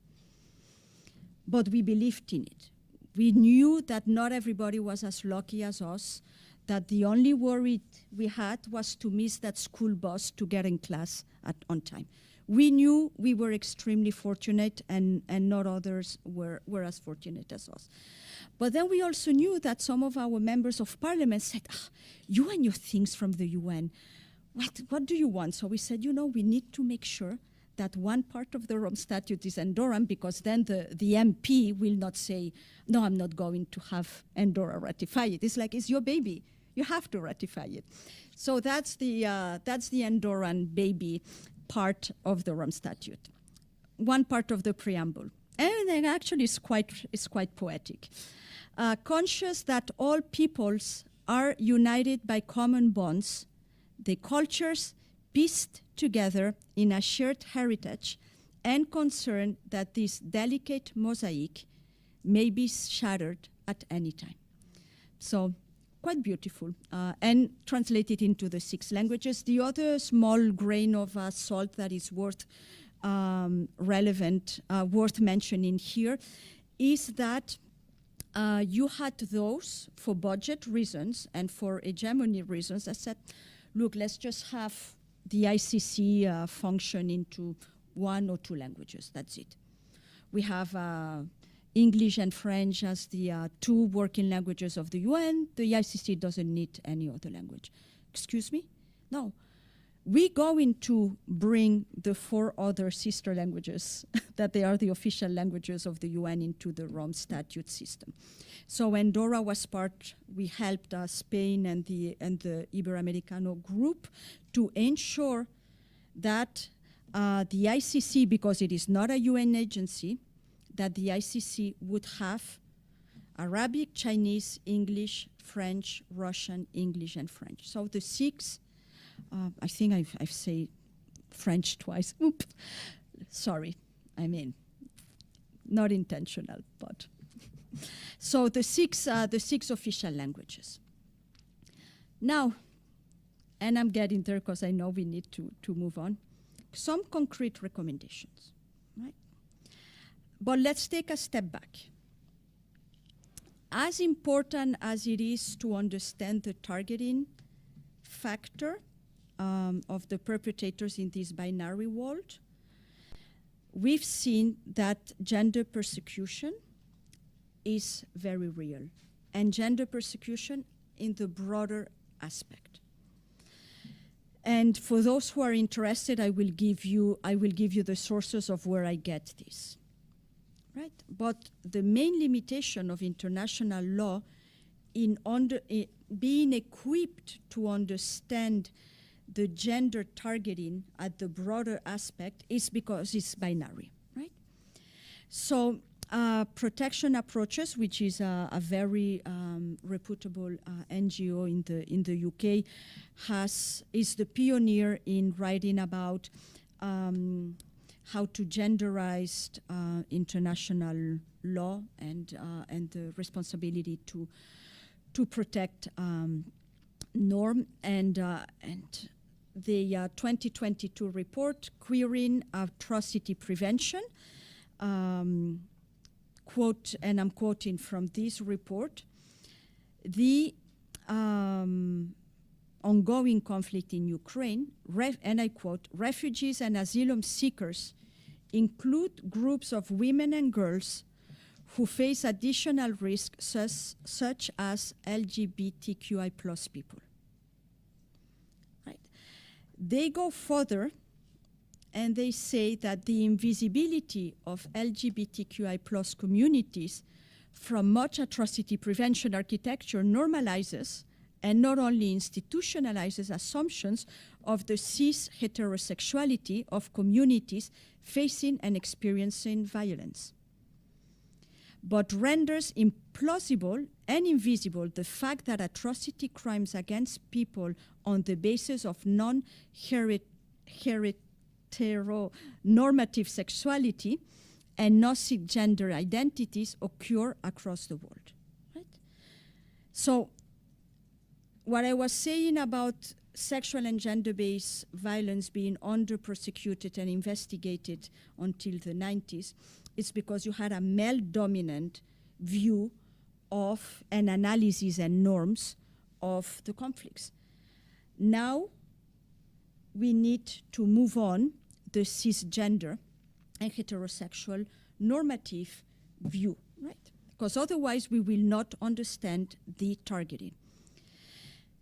But we believed in it. We knew that not everybody was as lucky as us, that the only worry we had was to miss that school bus to get in class on time. We knew we were extremely fortunate, and not others were as fortunate as us. But then we also knew that some of our members of parliament said, you and your things from the UN, what do you want? So we said, we need to make sure that one part of the Rome Statute is Andorran, because then the MP will not say, no, I'm not going to have Andorra ratify it. It's like, it's your baby. You have to ratify it. So that's the Andorran baby part of the Rome Statute. One part of the preamble. And then actually it's quite poetic. Conscious that all peoples are united by common bonds, the cultures pieced together in a shared heritage, and concerned that this delicate mosaic may be shattered at any time. So quite beautiful, and translated into the 6 languages. The other small grain of salt that is worth worth mentioning here is that you had those, for budget reasons and for hegemony reasons, that said, look, let's just have the ICC function into 1 or 2 languages. That's it. We have English and French as the 2 working languages of the UN. The ICC doesn't need any other language. Excuse me? No. We're going to bring the 4 other sister languages that they are the official languages of the UN into the Rome Statute system. So Andorra was part. We helped Spain and the Iberoamericano group to ensure that the ICC, because it is not a UN agency, that the ICC would have Arabic, Chinese, English, French, Russian, English, and French. So the 6, I think I've said French twice. Oops. Sorry, I mean, not intentional, but. So the 6 official languages. Now, and I'm getting there because I know we need to move on, some concrete recommendations, right? But let's take a step back. As important as it is to understand the targeting factor of the perpetrators in this binary world, we've seen that gender persecution is very real, and gender persecution in the broader aspect. And for those who are interested, I will give you the sources of where I get this. Right? But the main limitation of international law in being equipped to understand the gender targeting at the broader aspect is because it's binary, right? So Protection Approaches, which is a very reputable NGO in the UK, is the pioneer in writing about how to genderize international law and the responsibility to protect norm, and the 2022 report, Queering Atrocity Prevention, quote, and I'm quoting from this report, the ongoing conflict in Ukraine, and I quote, refugees and asylum seekers include groups of women and girls who face additional risks such as LGBTQI plus people. Right? They go further and they say that the invisibility of LGBTQI plus communities from much atrocity prevention architecture normalizes and not only institutionalizes assumptions of the cis heterosexuality of communities facing and experiencing violence. but renders implausible and invisible the fact that atrocity crimes against people on the basis of non-heteronormative sexuality and gnostic gender identities occur across the world. Right? So what I was saying about sexual and gender-based violence being under-prosecuted and investigated until the 90s is because you had a male-dominant view of an analysis and norms of the conflicts. Now we need to move on the cisgender and heterosexual normative view, right? Because otherwise we will not understand the targeting.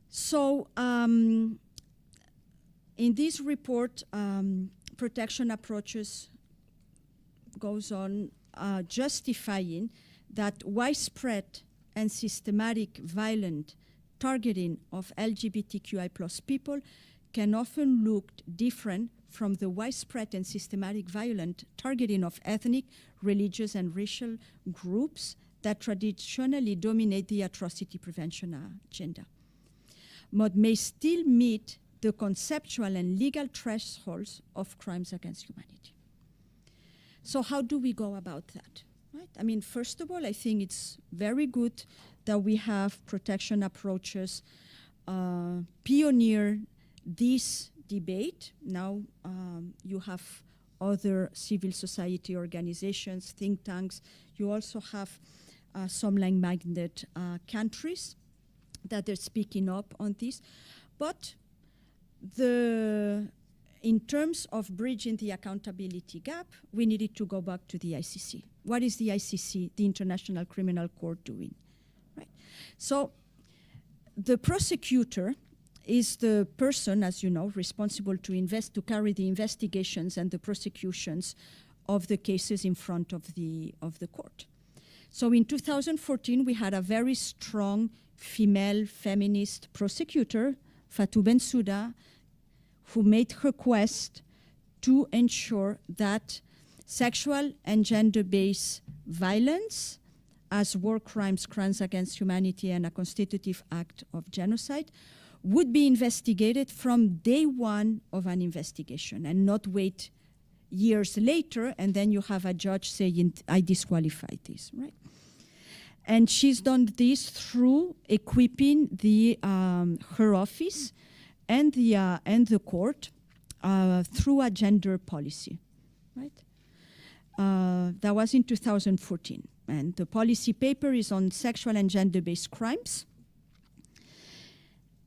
So in this report, protection approaches goes on justifying that widespread and systematic violent targeting of LGBTQI+ people can often look different from the widespread and systematic violent targeting of ethnic, religious, and racial groups that traditionally dominate the atrocity prevention agenda, but may still meet the conceptual and legal thresholds of crimes against humanity. So how do we go about that? Right? I mean, first of all, I think it's very good that we have protection approaches pioneer this debate. Now you have other civil society organizations, think tanks. You also have some like-minded countries that are speaking up on this. But in terms of bridging the accountability gap, we needed to go back to the ICC. What is the ICC, the International Criminal Court, doing? Right. So the prosecutor is the person, as you know, responsible to carry the investigations and the prosecutions of the cases in front of the court. So in 2014, we had a very strong female feminist prosecutor, Fatou Bensouda, who made her quest to ensure that sexual and gender-based violence as war crimes, crimes against humanity, and a constitutive act of genocide would be investigated from day one of an investigation and not wait years later and then you have a judge saying, I disqualified this, right? And she's done this through equipping her office and the court through a gender policy, right? That was in 2014. And the policy paper is on sexual and gender-based crimes.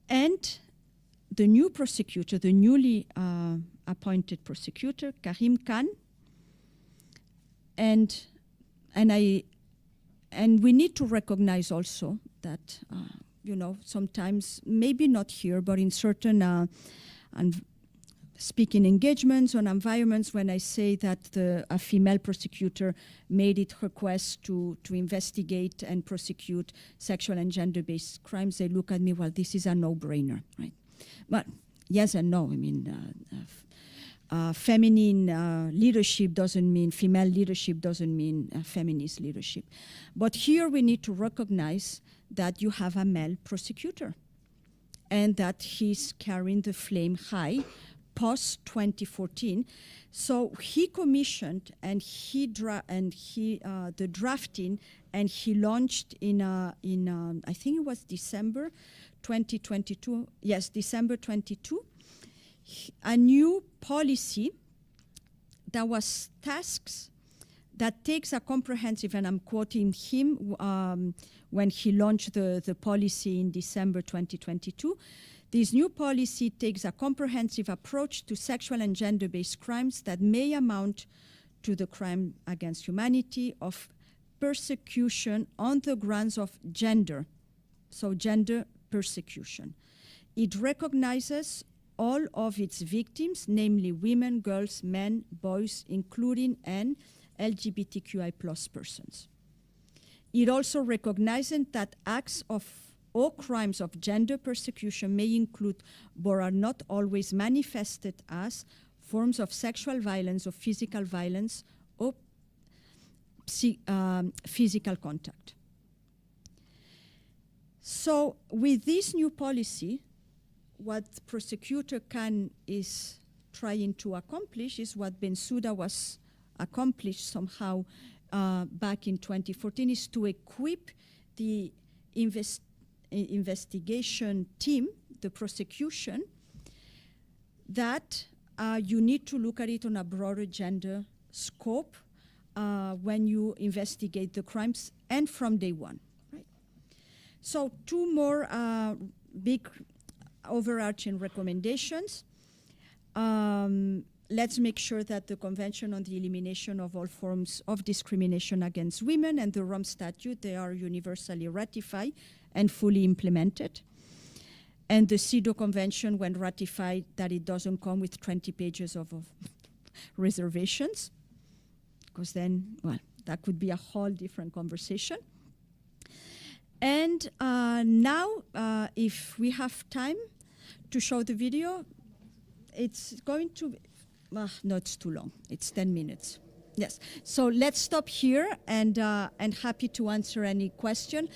And the new prosecutor, the newly appointed prosecutor, Karim Khan, and we need to recognize also that, you know, sometimes, maybe not here, but in certain speaking engagements on environments, when I say that a female prosecutor made it her quest to investigate and prosecute sexual and gender-based crimes, they look at me, well, this is a no-brainer, right? But yes and no. I mean, feminine leadership doesn't mean, female leadership doesn't mean feminist leadership. But here we need to recognize that you have a male prosecutor and that he's carrying the flame high post-2014. So he commissioned and the drafting, and he launched in I think it was December 2022. Yes, December 22. A new policy that was tasks that takes a comprehensive, and I'm quoting him when he launched the policy in December 2022. This new policy takes a comprehensive approach to sexual and gender-based crimes that may amount to the crime against humanity of persecution on the grounds of gender, so gender persecution. It recognizes all of its victims, namely women, girls, men, boys, including and LGBTQI+ persons. It also recognizes that acts of or crimes of gender persecution may include, but are not always manifested as, forms of sexual violence or physical violence or physical contact. So with this new policy, what the prosecutor is trying to accomplish is what Bensouda was accomplished somehow back in 2014, is to equip the investigation team, the prosecution, that you need to look at it on a broader gender scope when you investigate the crimes, and from day one. Right? So 2 more big overarching recommendations. Let's make sure that the Convention on the Elimination of All Forms of Discrimination Against Women and the Rome Statute, they are universally ratified and fully implemented. And the CEDAW Convention, when ratified, that it doesn't come with 20 pages of reservations, because then, well, that could be a whole different conversation. And now, if we have time to show the video, it's going to be, no, it's too long. It's 10 minutes. Yes. So let's stop here, and happy to answer any question.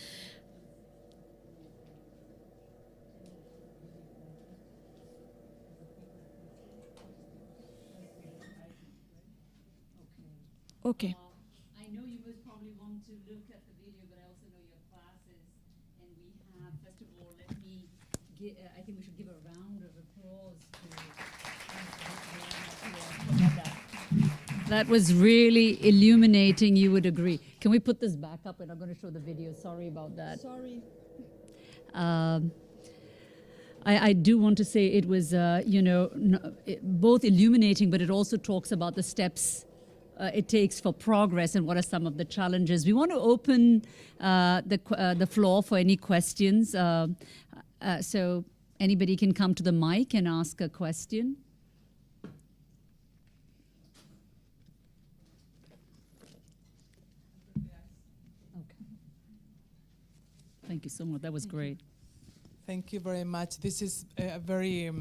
Okay. I know you would probably want to look at the video, but I also know your classes, and we have, first of all, let me I think we should give a round of applause to that was really illuminating, you would agree. Can we put this back up? And I'm going to show the video. Sorry about that. Sorry. I do want to say it was, both illuminating, but it also talks about the steps it takes for progress and what are some of the challenges. We want to open the floor for any questions. So anybody can come to the mic and ask a question. Okay. Thank you so much. That was great. Thank you very much. This is very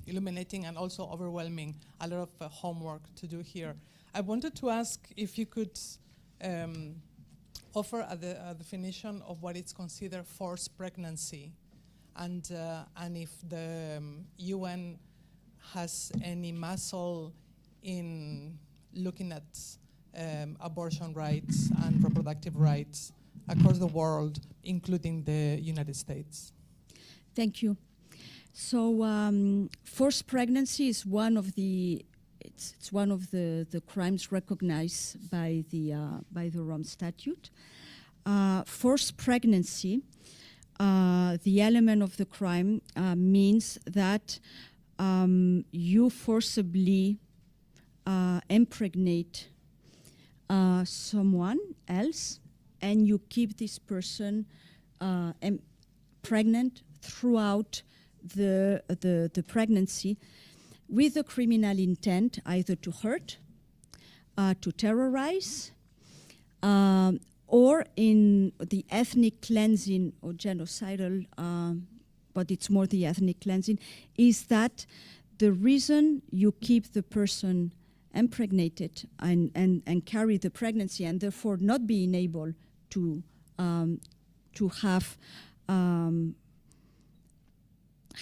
illuminating and also overwhelming. A lot of homework to do here. I wanted to ask if you could offer a definition of what is considered forced pregnancy, and if the UN has any muscle in looking at abortion rights and reproductive rights across the world, including the United States. Thank you. So forced pregnancy is one of the crimes recognized by the Rome Statute. Forced pregnancy, the element of the crime means that you forcibly impregnate someone else, and you keep this person pregnant throughout the pregnancy, with a criminal intent either to hurt, to terrorize, or in the ethnic cleansing or genocidal, but it's more the ethnic cleansing, is that the reason you keep the person impregnated and carry the pregnancy, and therefore not being able to have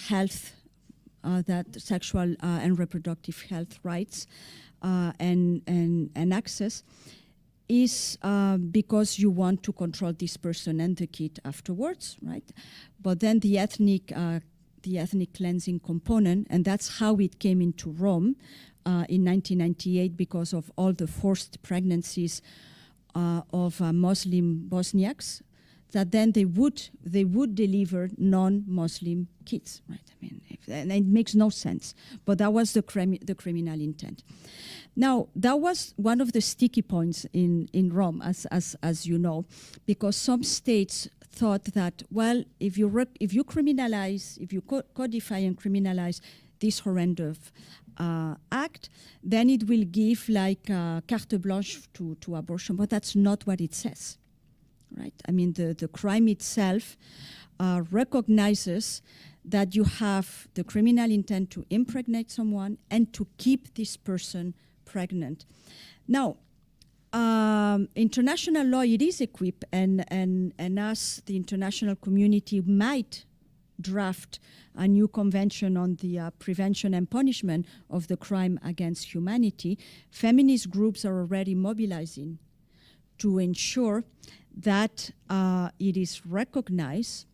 health, that sexual and reproductive health rights and access, is because you want to control this person and the kid afterwards, right? But then the ethnic cleansing component, and that's how it came into Rome in 1998, because of all the forced pregnancies of Muslim Bosniaks, that then they would deliver non-Muslim kids, right? I mean, and it makes no sense. But that was the criminal intent. Now, that was one of the sticky points in Rome, as you know, because some states thought that, well, if you criminalize, if you codify and criminalize this horrendous act, then it will give like carte blanche to abortion. But that's not what it says. Right? I mean, the crime itself recognizes that you have the criminal intent to impregnate someone and to keep this person pregnant. Now, international law, it is equipped, and us, the international community, might draft a new convention on the prevention and punishment of the crime against humanity. Feminist groups are already mobilizing to ensure that it is recognized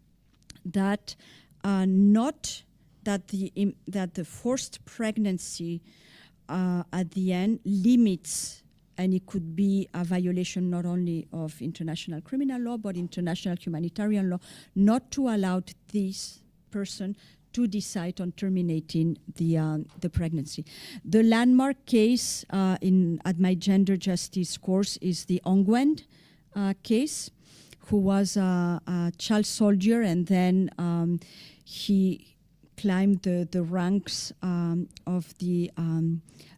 that that the forced pregnancy at the end limits, and it could be a violation not only of international criminal law but international humanitarian law, not to allow this person to decide on terminating the pregnancy. The landmark case at my gender justice course is the Ongwen case, who was a child soldier, and then he climbed the ranks of the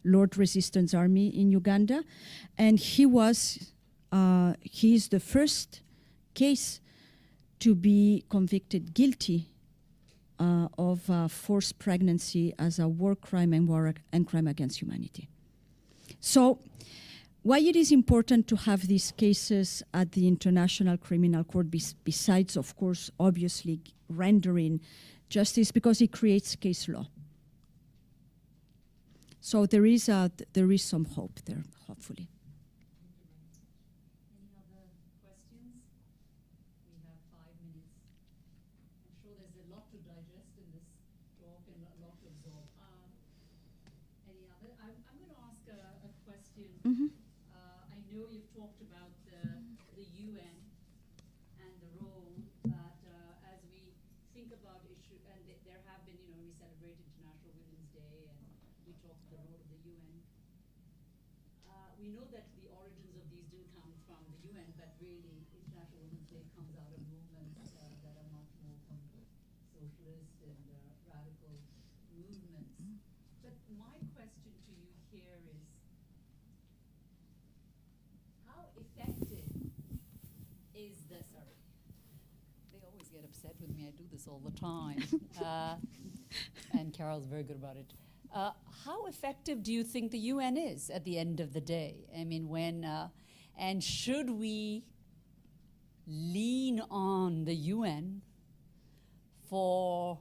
Lord Resistance Army in Uganda, and he is the first case to be convicted guilty of forced pregnancy as a war crime and crime against humanity. So, why it is important to have these cases at the International Criminal Court, besides, of course, obviously rendering justice, because it creates case law. So there is some hope there, hopefully. Any other questions? We have 5 minutes. I'm sure there's a lot to digest in this talk and a lot to absorb. Any other? I'm going to ask a question. Mm-hmm. I know you've talked about the UN and the role, but as we think about issues, and there have been, we celebrate International Women's Day, and we talk the role of the UN. We know that the origins of these do come from the UN, but really International Women's Day comes out of movements that are much more from socialist and radical movements. But my question to you here is, how effective is this? Sorry, they always get upset with me. I do this all the time. And Carol's very good about it. How effective do you think the UN is at the end of the day? I mean, and should we lean on the UN for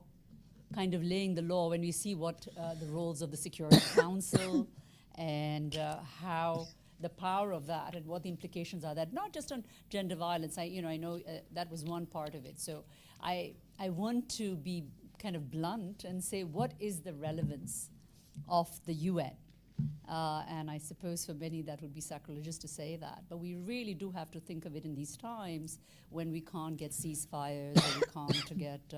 kind of laying the law when we see what the roles of the Security Council and how the power of that and what the implications are, that not just on gender violence. I know that was one part of it. So I want to be kind of blunt and say, what is the relevance of the UN? And I suppose for many that would be sacrilegious to say that, but we really do have to think of it in these times when we can't get ceasefires or we can't get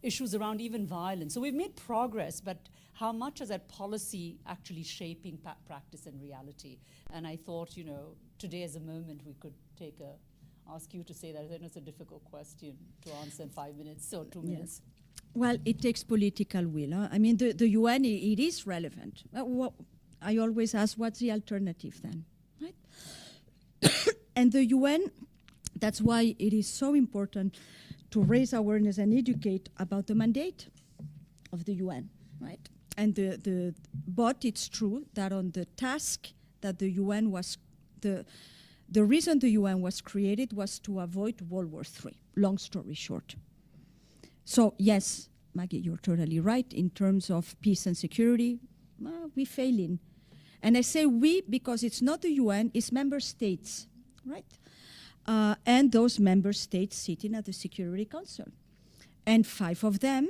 issues around even violence. So we've made progress, but how much is that policy actually shaping practice and reality? And I thought, today as a moment we could ask you to say that. I know it's a difficult question to answer in 5 minutes, so 2 minutes. Well, it takes political will. Huh? I mean, the UN, it is relevant. I always ask, what's the alternative then? Right? And the UN, that's why it is so important to raise awareness and educate about the mandate of the UN, right? And but it's true that on the task that the UN was, the reason the UN was created was to avoid World War III, long story short. So yes, Maggie, you're totally right. In terms of peace and security, we're failing. And I say we because it's not the UN, it's member states, right? And those member states sitting at the Security Council. And 5 of them,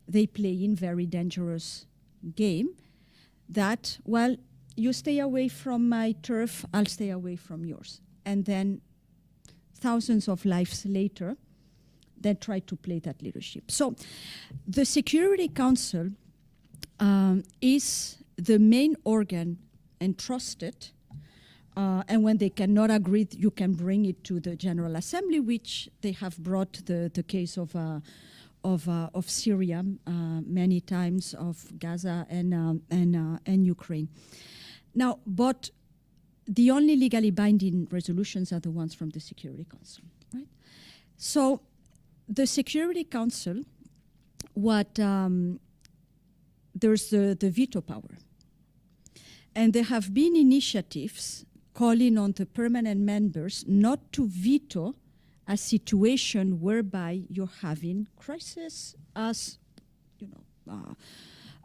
they play in very dangerous game that, well, you stay away from my turf, I'll stay away from yours. And then thousands of lives later, they try to play that leadership. So the Security Council is the main organ entrusted, and when they cannot agree, you can bring it to the General Assembly, which they have brought the case of Syria many times, of Gaza and Ukraine. Now, but the only legally binding resolutions are the ones from the Security Council, right? So the Security Council, there's the veto power. And there have been initiatives calling on the permanent members not to veto a situation whereby you're having crisis as,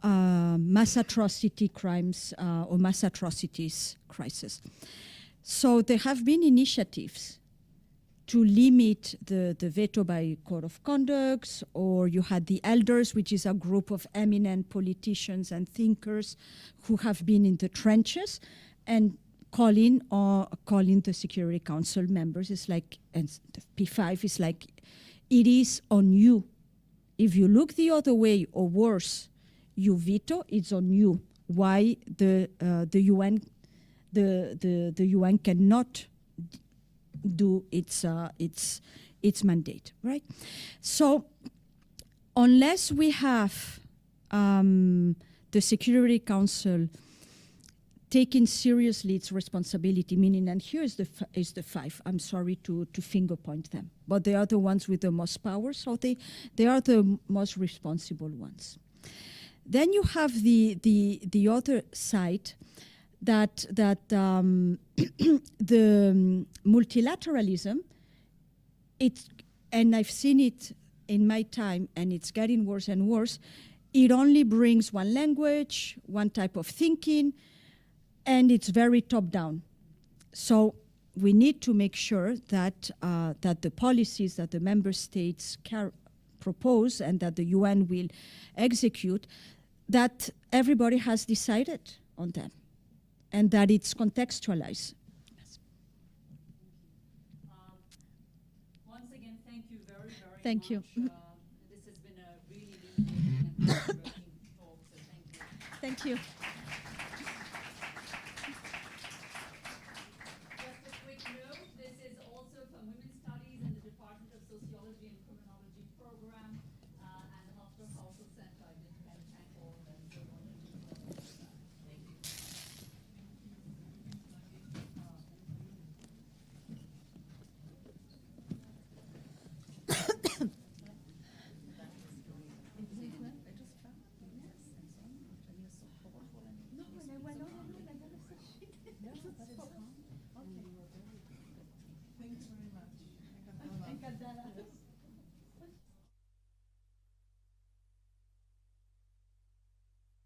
mass atrocity crimes or mass atrocities crisis. So there have been initiatives to limit the veto by code of conduct, or you had the elders, which is a group of eminent politicians and thinkers who have been in the trenches, and calling the Security Council members is like, and the P5 is like, it is on you. If you look the other way, or worse, you veto, it's on you. Why the UN cannot do its mandate, right? So unless we have the Security Council taking seriously its responsibility, meaning, and here is the five, I'm sorry to finger point them, but they are the ones with the most power, so they are the most responsible ones. Then you have the other side, that the multilateralism, and I've seen it in my time, and it's getting worse and worse, it only brings one language, one type of thinking, and it's very top-down. So we need to make sure that that the policies that the member states propose and that the UN will execute, that everybody has decided on them, and that it's contextualized. Yes. Once again, thank you very, very thank much. You. This has been a really important and thought-provoking talk, so thank you. Thank you.